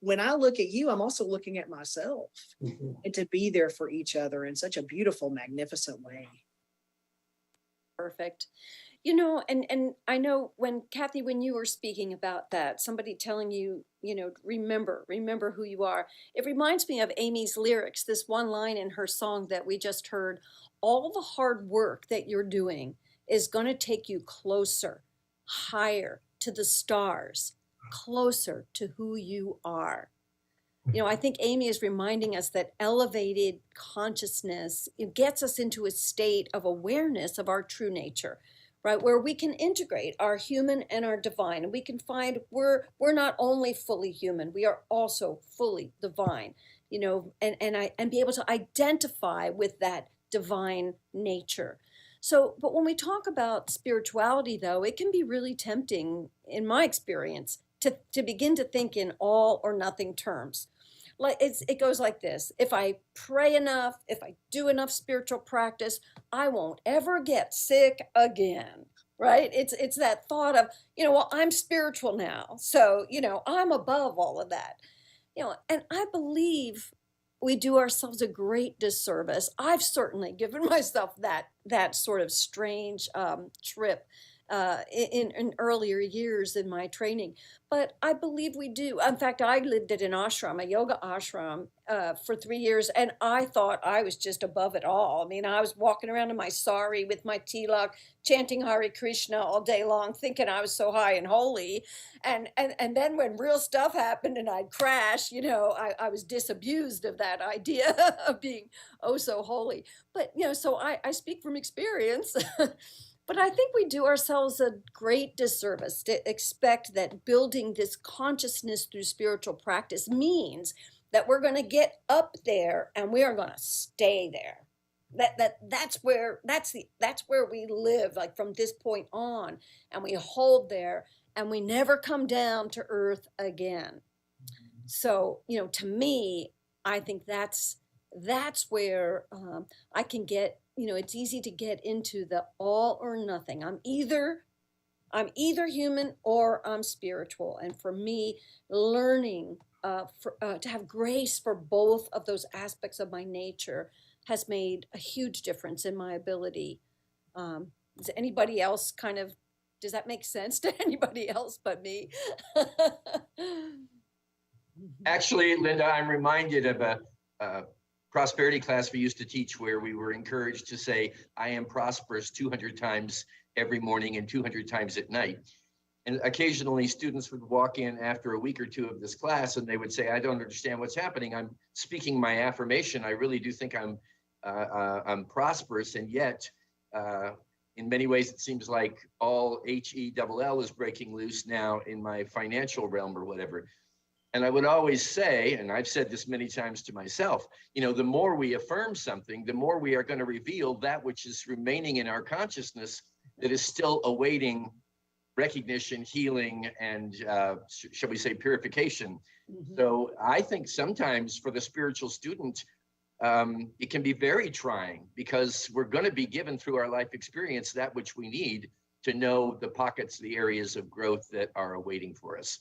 when I look at you, I'm also looking at myself, and to be there for each other in such a beautiful, magnificent way. Perfect. And I know when Kathy, when you were speaking about that, somebody telling you, remember who you are. It reminds me of Amy's lyrics, this one line in her song that we just heard. All the hard work that you're doing is going to take you closer, higher to the stars, closer to who you are. I think Amy is reminding us that elevated consciousness, it gets us into a state of awareness of our true nature, right? Where we can integrate our human and our divine, and we can find we're not only fully human, we are also fully divine, and be able to identify with that divine nature. So, but when we talk about spirituality, though, it can be really tempting, in my experience, to begin to think in all or nothing terms. Like it goes like this: if I pray enough, if I do enough spiritual practice, I won't ever get sick again, right? It's that thought of, I'm spiritual now, so, I'm above all of that. And I believe we do ourselves a great disservice. I've certainly given myself that sort of strange trip in earlier years in my training, but I believe we do. In fact, I lived at an ashram, a yoga ashram, for 3 years, and I thought I was just above it all. I mean, I was walking around in my sari with my tilak, chanting Hare Krishna all day long, thinking I was so high and holy. And then when real stuff happened and I'd crash, I was disabused of that idea of being oh so holy. But so I speak from experience. But I think we do ourselves a great disservice to expect that building this consciousness through spiritual practice means that we're going to get up there and we are going to stay there. That's where we live, like from this point on, and we hold there and we never come down to earth again. So, to me, I think that's where I can get, it's easy to get into the all or nothing. I'm either human or I'm spiritual. And for me, learning to have grace for both of those aspects of my nature has made a huge difference in my ability. Does anybody else does that make sense to anybody else but me? Actually, Linda, I'm reminded of a prosperity class we used to teach where we were encouraged to say, I am prosperous 200 times every morning and 200 times at night. And occasionally students would walk in after a week or two of this class and they would say, I don't understand what's happening. I'm speaking my affirmation. I really do think I'm prosperous. And yet, in many ways, it seems like all HELL is breaking loose now in my financial realm or whatever. And I would always say, and I've said this many times to myself, the more we affirm something, the more we are going to reveal that which is remaining in our consciousness that is still awaiting recognition, healing, and shall we say purification. Mm-hmm. So I think sometimes for the spiritual student, it can be very trying because we're going to be given through our life experience that which we need to know the pockets, the areas of growth that are awaiting for us.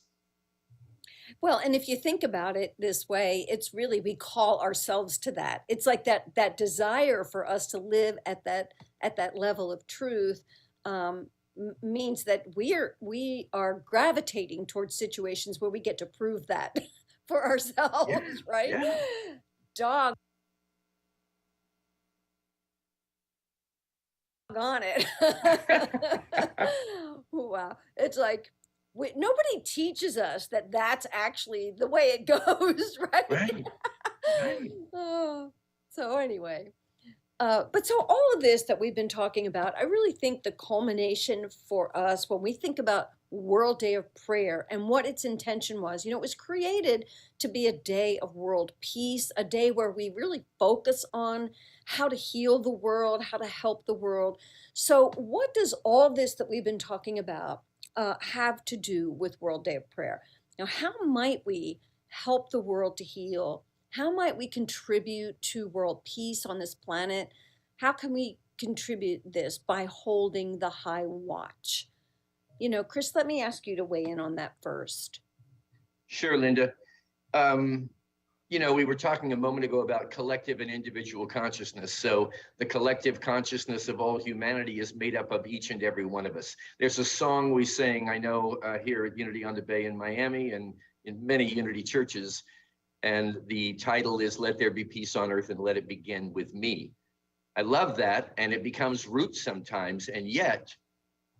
Well, and if you think about it this way, it's really, we call ourselves to that. It's like that desire for us to live at that level of truth means that we are gravitating towards situations where we get to prove that for ourselves, yeah, right? Yeah. Dog on it. Wow. It's like, nobody teaches us that that's actually the way it goes, right? Right. So anyway, but so all of this that we've been talking about, I really think the culmination for us when we think about World Day of Prayer and what its intention was, it was created to be a day of world peace, a day where we really focus on how to heal the world, how to help the world. So what does all this that we've been talking about have to do with World Day of Prayer? Now, how might we help the world to heal? How might we contribute to world peace on this planet? How can we contribute this by holding the high watch? Chris, let me ask you to weigh in on that first. Sure, Linda. We were talking a moment ago about collective and individual consciousness. So the collective consciousness of all humanity is made up of each and every one of us. There's a song we sing, I know, here at Unity on the Bay in Miami and in many Unity churches. And the title is Let There Be Peace on Earth and Let It Begin With Me. I love that. And it becomes root sometimes. And yet,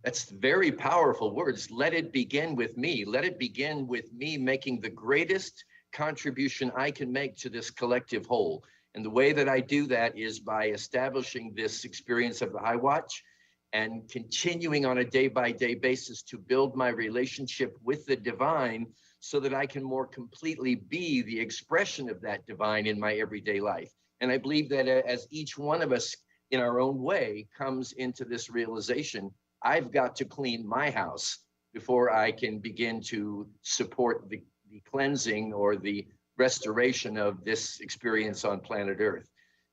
that's very powerful words. Let it begin with me. Let it begin with me making the greatest contribution I can make to this collective whole. And the way that I do that is by establishing this experience of the high watch and continuing on a day-by-day basis to build my relationship with the divine so that I can more completely be the expression of that divine in my everyday life. And I believe that as each one of us in our own way comes into this realization, I've got to clean my house before I can begin to support the cleansing or the restoration of this experience on planet Earth.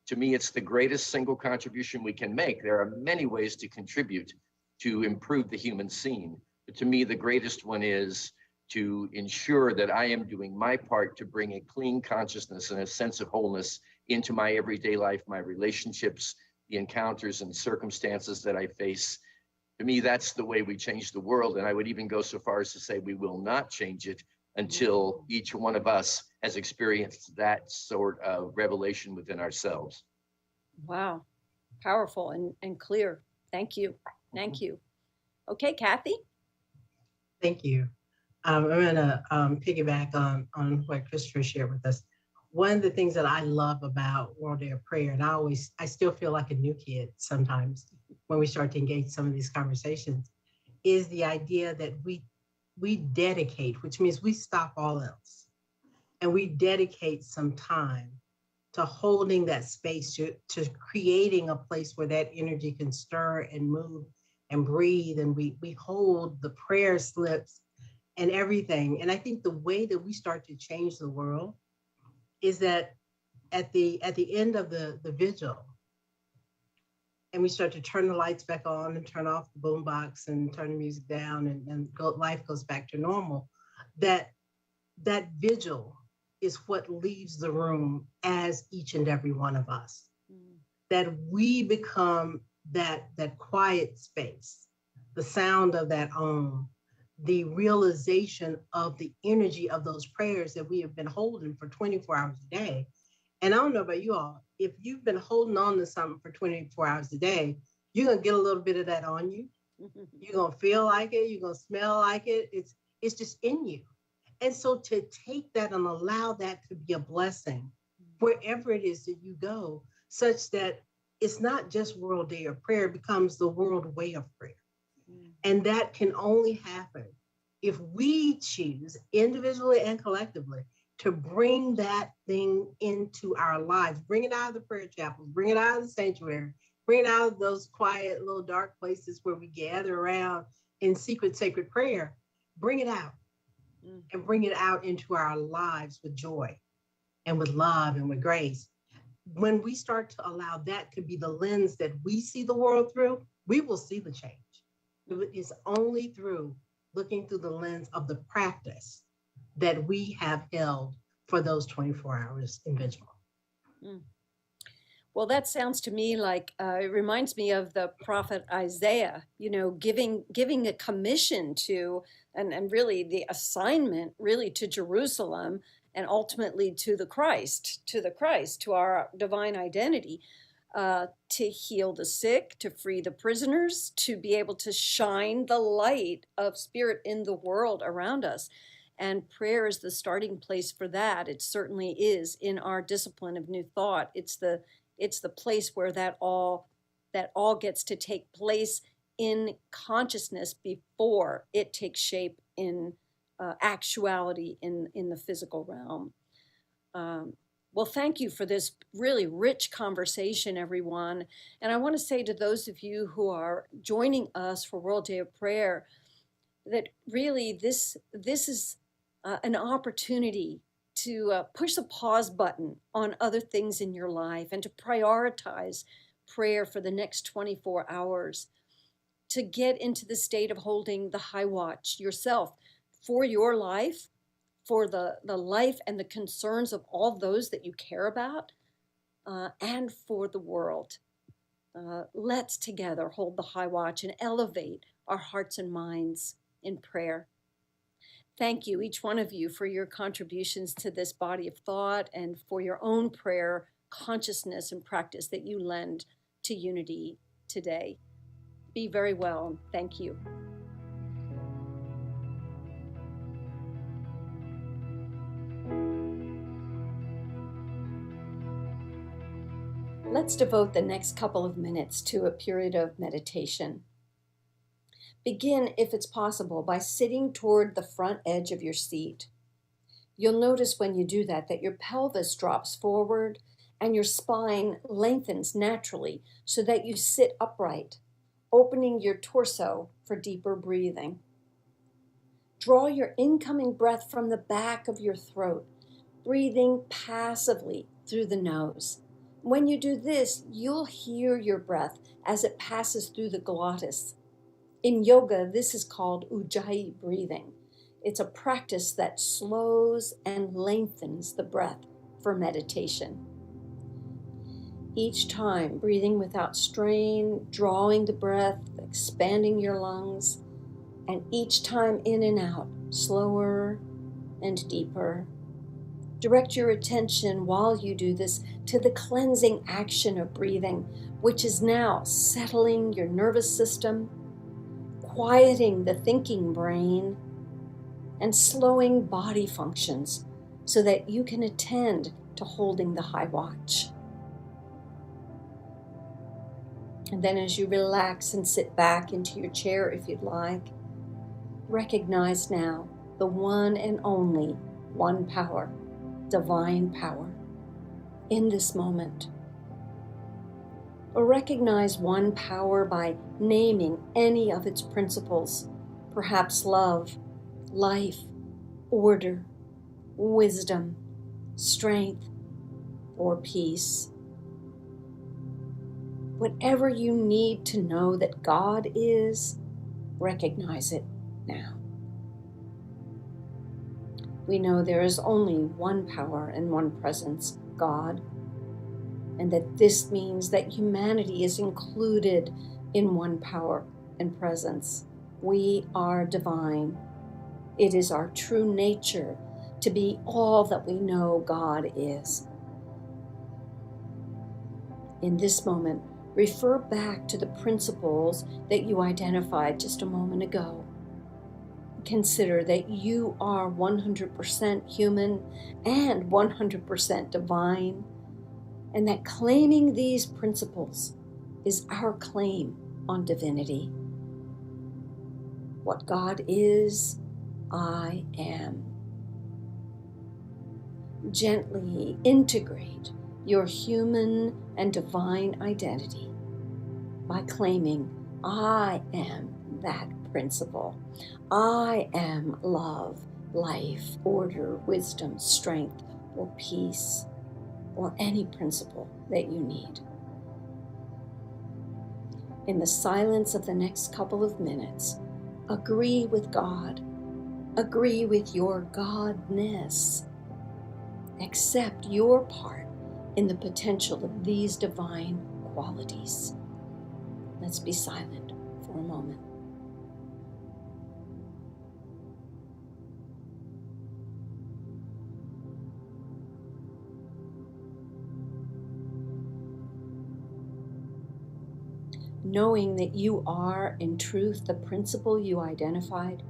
To me, it's the greatest single contribution we can make. There are many ways to contribute to improve the human scene. But to me, the greatest one is to ensure that I am doing my part to bring a clean consciousness and a sense of wholeness into my everyday life, my relationships, the encounters and circumstances that I face. To me, that's the way we change the world. And I would even go so far as to say we will not change it until each one of us has experienced that sort of revelation within ourselves. Wow. Powerful and clear. Thank you. Thank you. Okay, Kathy? Thank you. I'm going to piggyback on what Christopher shared with us. One of the things that I love about World Day of Prayer, and I still feel like a new kid sometimes when we start to engage some of these conversations, is the idea that we dedicate, which means we stop all else, and we dedicate some time to holding that space, to creating a place where that energy can stir and move and breathe, and we hold the prayer slips and everything. And I think the way that we start to change the world is that at the end of the vigil, and we start to turn the lights back on and turn off the boombox and turn the music down, and life goes back to normal, that vigil is what leaves the room as each and every one of us. That we become that quiet space, the sound of that the realization of the energy of those prayers that we have been holding for 24 hours a day. And I don't know about you all, if you've been holding on to something for 24 hours a day, you're gonna get a little bit of that on you. You're gonna feel like it, you're gonna smell like it. It's just in you. And so to take that and allow that to be a blessing wherever it is that you go, such that it's not just World Day of Prayer, it becomes the world way of prayer. And that can only happen if we choose individually and collectively to bring that thing into our lives, bring it out of the prayer chapels, bring it out of the sanctuary, bring it out of those quiet little dark places where we gather around in secret sacred prayer, bring it out and bring it out into our lives with joy and with love and with grace. When we start to allow that to be the lens that we see the world through, we will see the change. It's only through looking through the lens of the practice that we have held for those 24 hours in vigil. Well, that sounds to me like it reminds me of the prophet Isaiah, giving a commission to, and really the assignment really to Jerusalem and ultimately to the Christ, to our divine identity, to heal the sick, to free the prisoners, to be able to shine the light of spirit in the world around us. And prayer is the starting place for that. It certainly is in our discipline of New Thought. It's the place where that all gets to take place in consciousness before it takes shape in actuality in the physical realm. Well, thank you for this really rich conversation, everyone. And I want to say to those of you who are joining us for World Day of Prayer that really this is an opportunity to push the pause button on other things in your life and to prioritize prayer for the next 24 hours, to get into the state of holding the high watch yourself for your life, for the life and the concerns of all those that you care about, and for the world. Let's together hold the high watch and elevate our hearts and minds in prayer. Thank you, each one of you, for your contributions to this body of thought and for your own prayer consciousness and practice that you lend to Unity today. Be very well. Thank you. Let's devote the next couple of minutes to a period of meditation. Begin, if it's possible, by sitting toward the front edge of your seat. You'll notice when you do that your pelvis drops forward and your spine lengthens naturally so that you sit upright, opening your torso for deeper breathing. Draw your incoming breath from the back of your throat, breathing passively through the nose. When you do this, you'll hear your breath as it passes through the glottis. In yoga, this is called Ujjayi Breathing. It's a practice that slows and lengthens the breath for meditation. Each time, breathing without strain, drawing the breath, expanding your lungs, and each time in and out, slower and deeper. Direct your attention while you do this to the cleansing action of breathing, which is now settling your nervous system, quieting the thinking brain, and slowing body functions so that you can attend to holding the high watch. And then as you relax and sit back into your chair if you'd like, recognize now the one and only one power, divine power, in this moment. Or recognize one power by naming any of its principles, perhaps love, life, order, wisdom, strength, or peace. Whatever you need to know that God is, recognize it now. We know there is only one power and one presence, God, and that this means that humanity is included in one power and presence. We are divine. It is our true nature to be all that we know God is. In this moment, refer back to the principles that you identified just a moment ago. Consider that you are 100% human and 100% divine, and that claiming these principles is our claim on divinity. What God is, I am. Gently integrate your human and divine identity by claiming, I am that principle. I am love, life, order, wisdom, strength, or peace, or any principle that you need. In the silence of the next couple of minutes, agree with God. Agree with your Godness. Accept your part in the potential of these divine qualities. Let's be silent for a moment. Knowing that you are, in truth, the principle you identified,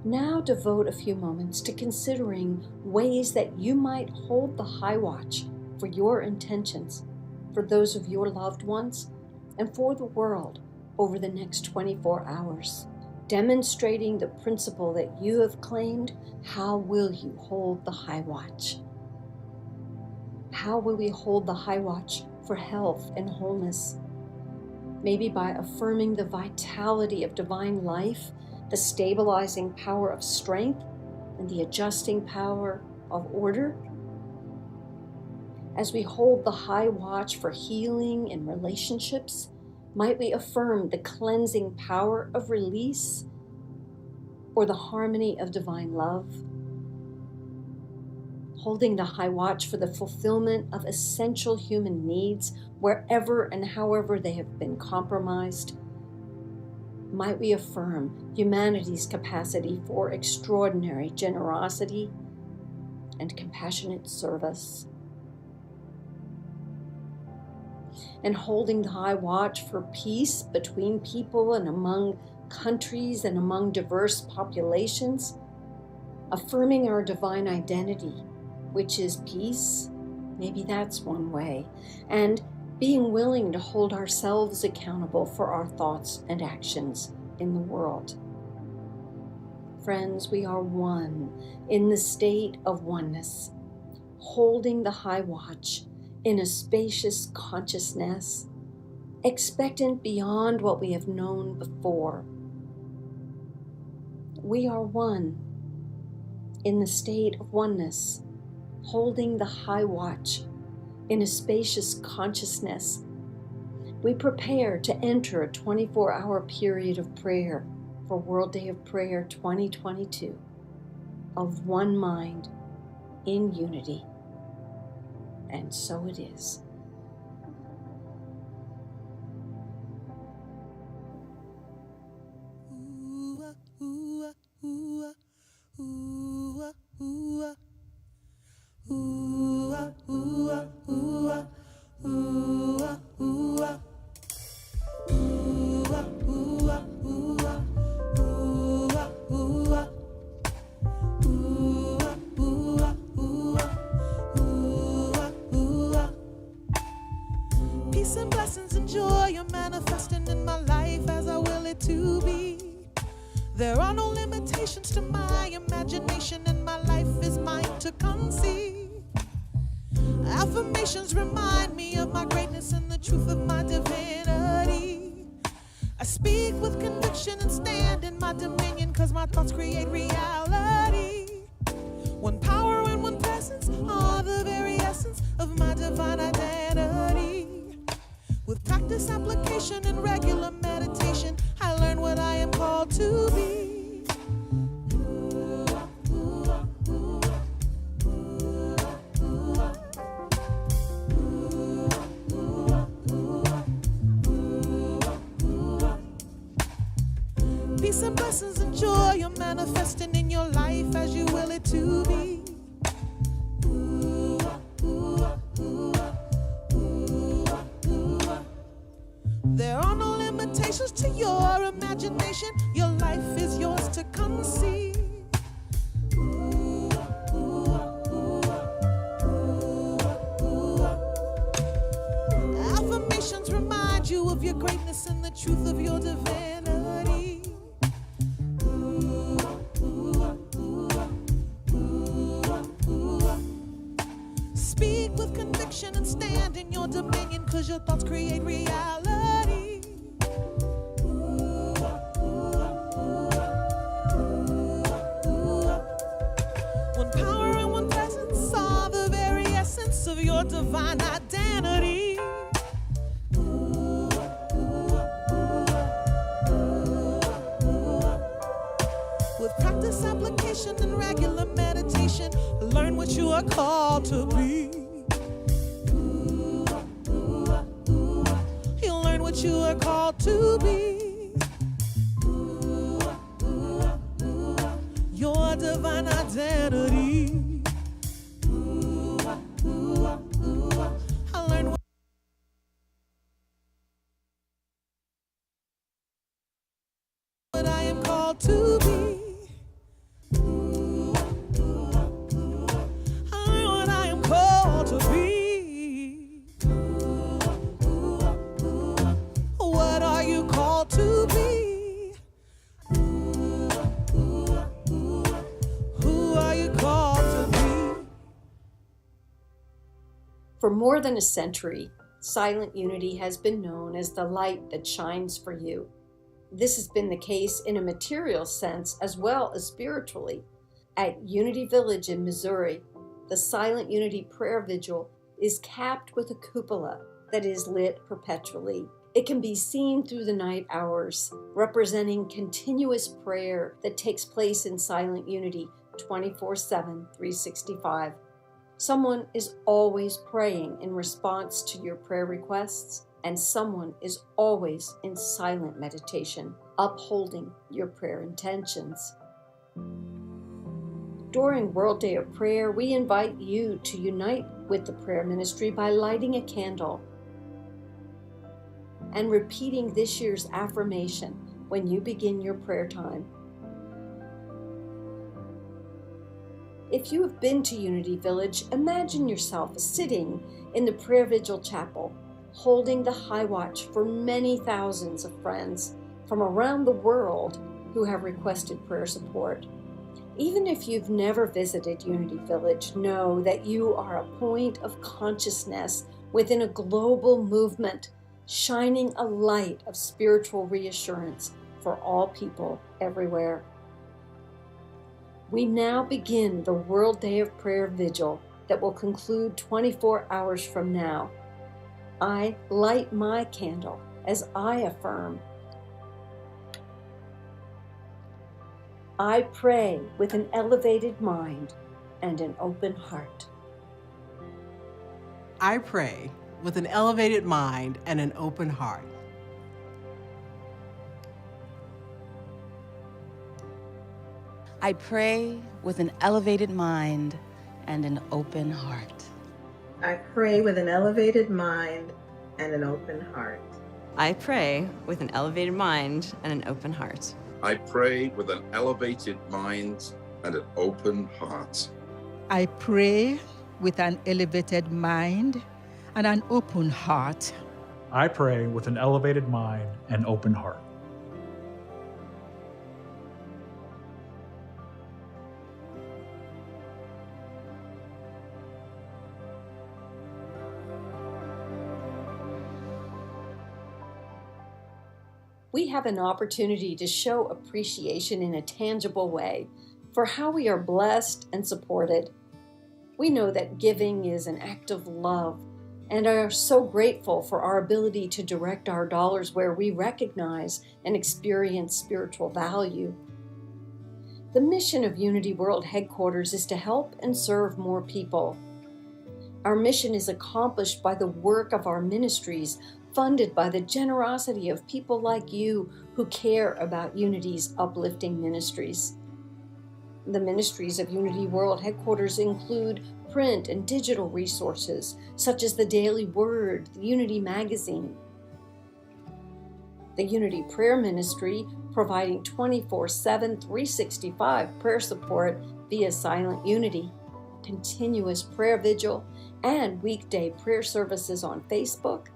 now devote a few moments to considering ways that you might hold the high watch for your intentions, for those of your loved ones, and for the world over the next 24 hours. Demonstrating the principle that you have claimed, how will you hold the high watch? How will we hold the high watch for health and wholeness? Maybe by affirming the vitality of divine life, the stabilizing power of strength, and the adjusting power of order. As we hold the high watch for healing in relationships, might we affirm the cleansing power of release or the harmony of divine love? Holding the high watch for the fulfillment of essential human needs wherever and however they have been compromised, might we affirm humanity's capacity for extraordinary generosity and compassionate service? And holding the high watch for peace between people and among countries and among diverse populations, affirming our divine identity, which is peace, maybe that's one way, and being willing to hold ourselves accountable for our thoughts and actions in the world. Friends, we are one in the state of oneness, holding the high watch in a spacious consciousness, expectant beyond what we have known before. We are one in the state of oneness, holding the high watch in a spacious consciousness. We prepare to enter a 24-hour period of prayer for World Day of Prayer 2022. of one mind in unity. And so it is. Peace and blessings and joy are manifesting in my life as I will it to be. There are no limitations to my imagination, and my life is mine to conceive. Affirmations remind me of my greatness and the truth of my divinity. I speak with conviction and stand in my dominion, cause my thoughts create reality. One power and one presence are the very essence of my divine identity. With practice, application, and regular meditation, I learn what I am called to be. Peace and blessings and joy are manifesting in your life as you will it to be. There are no limitations to your imagination. Your life is yours to conceive. Affirmations remind you of your greatness and the truth of your divinity. Speak with conviction and stand in your dominion, cause your thoughts create reality. One power and one presence are the very essence of your divine identity. With practice, application, and regular meditation, learn what you are called to be. You'll learn what you are called to be. Your divine identity. I learned what I am called to be. What are you called to be? Who are you called to be? For more than a century, silent unity has been known as the light that shines for you. This has been the case in a material sense as well as spiritually. At Unity Village in Missouri, the Silent Unity Prayer Vigil is capped with a cupola that is lit perpetually. It can be seen through the night hours, representing continuous prayer that takes place in silent unity 24/7, 365. Someone is always praying in response to your prayer requests, and someone is always in silent meditation, upholding your prayer intentions. During World Day of Prayer, we invite you to unite with the prayer ministry by lighting a candle and repeating this year's affirmation when you begin your prayer time. If you have been to Unity Village, imagine yourself sitting in the Prayer Vigil Chapel, holding the high watch for many thousands of friends from around the world who have requested prayer support. Even if you've never visited Unity Village, know that you are a point of consciousness within a global movement, shining a light of spiritual reassurance for all people everywhere. We now begin the World Day of Prayer Vigil that will conclude 24 hours from now. I light my candle as I affirm. I pray with an elevated mind and an open heart. I pray with an elevated mind and an open heart. I pray with an elevated mind and an open heart. I pray with an elevated mind and an open heart. I pray with an elevated mind and an open heart. I pray with an elevated mind and an open heart. I pray with an elevated mind and an open heart. I pray with an elevated mind and open heart. We have an opportunity to show appreciation in a tangible way for how we are blessed and supported. We know that giving is an act of love and are so grateful for our ability to direct our dollars where we recognize and experience spiritual value. The mission of Unity World Headquarters is to help and serve more people. Our mission is accomplished by the work of our ministries, funded by the generosity of people like you who care about Unity's uplifting ministries. The ministries of Unity World Headquarters include print and digital resources, such as the Daily Word, the Unity Magazine. The Unity Prayer Ministry, providing 24/7, 365 prayer support via Silent Unity, continuous prayer vigil, and weekday prayer services on Facebook.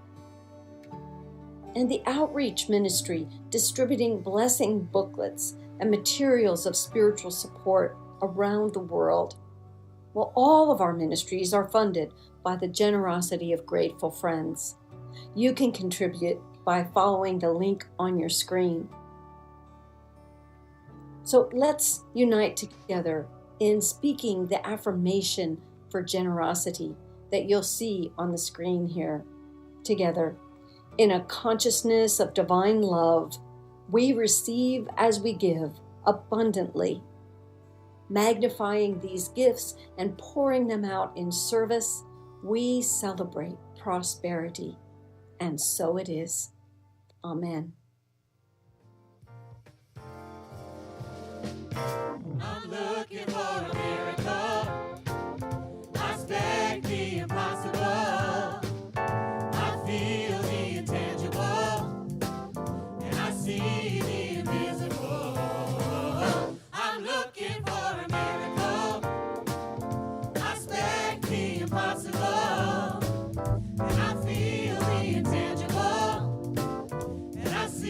And the Outreach Ministry, distributing blessing booklets and materials of spiritual support around the world. Well, all of our ministries are funded by the generosity of grateful friends. You can contribute by following the link on your screen. So let's unite together in speaking the affirmation for generosity that you'll see on the screen here. Together, in a consciousness of divine love, we receive as we give abundantly, magnifying these gifts and pouring them out in service. We celebrate prosperity, and so it is. Amen. I'm looking for a miracle. I expect the impossible. I feel the intangible, and I see the invisible. I'm looking for a miracle. I expect the impossible, and I feel the intangible, and I see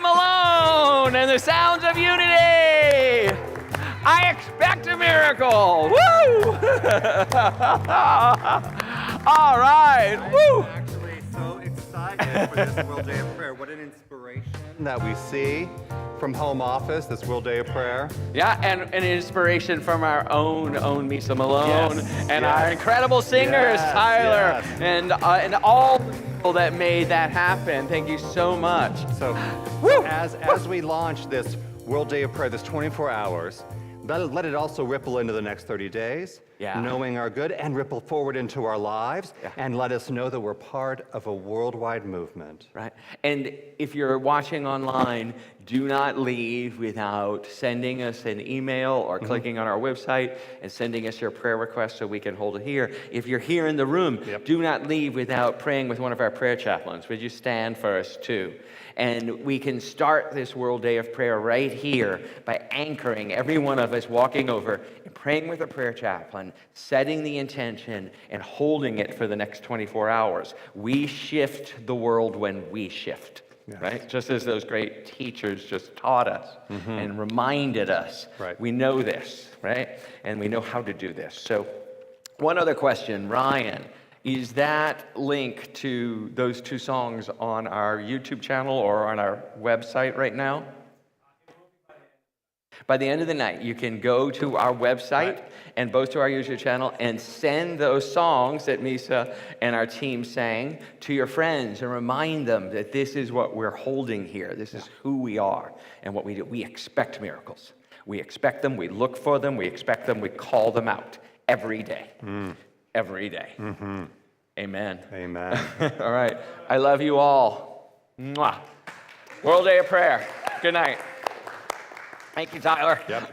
Malone and the Sounds of Unity. I expect a miracle. Woo! All right. Woo! I'm actually so excited for this World Day of Prayer. What an inspiration that we see from home office, this World Day of Prayer. Yeah, and an inspiration from our own Misa Malone and yes. our incredible singers, Yes, Tyler, yes. and all the people that made that happen. Thank you so much. So as we launch this World Day of Prayer, this 24 hours, let it also ripple into the next 30 days, knowing our good, and ripple forward into our lives, and let us know that we're part of a worldwide movement. Right. And if you're watching online, do not leave without sending us an email or clicking on our website and sending us your prayer request so we can hold it here. If you're here in the room, do not leave without praying with one of our prayer chaplains. Would you stand for us too? And we can start this World Day of Prayer right here by anchoring every one of us walking over and praying with a prayer chaplain, setting the intention and holding it for the next 24 hours. We shift the world when we shift. Right? Just as those great teachers just taught us and reminded us. Right. We know this, right? And we know how to do this. So one other question, Ryan, is that link to those two songs on our YouTube channel or on our website right now? By the end of the night, you can go to our website and both to our YouTube channel and send those songs that Misa and our team sang to your friends and remind them that this is what we're holding here. This is who we are and what we do. We expect miracles. We expect them. We look for them. We expect them. We call them out every day. Every day. Amen. Amen. All right. I love you all. Mwah. World Day of Prayer. Good night. Thank you, Tyler. Yep.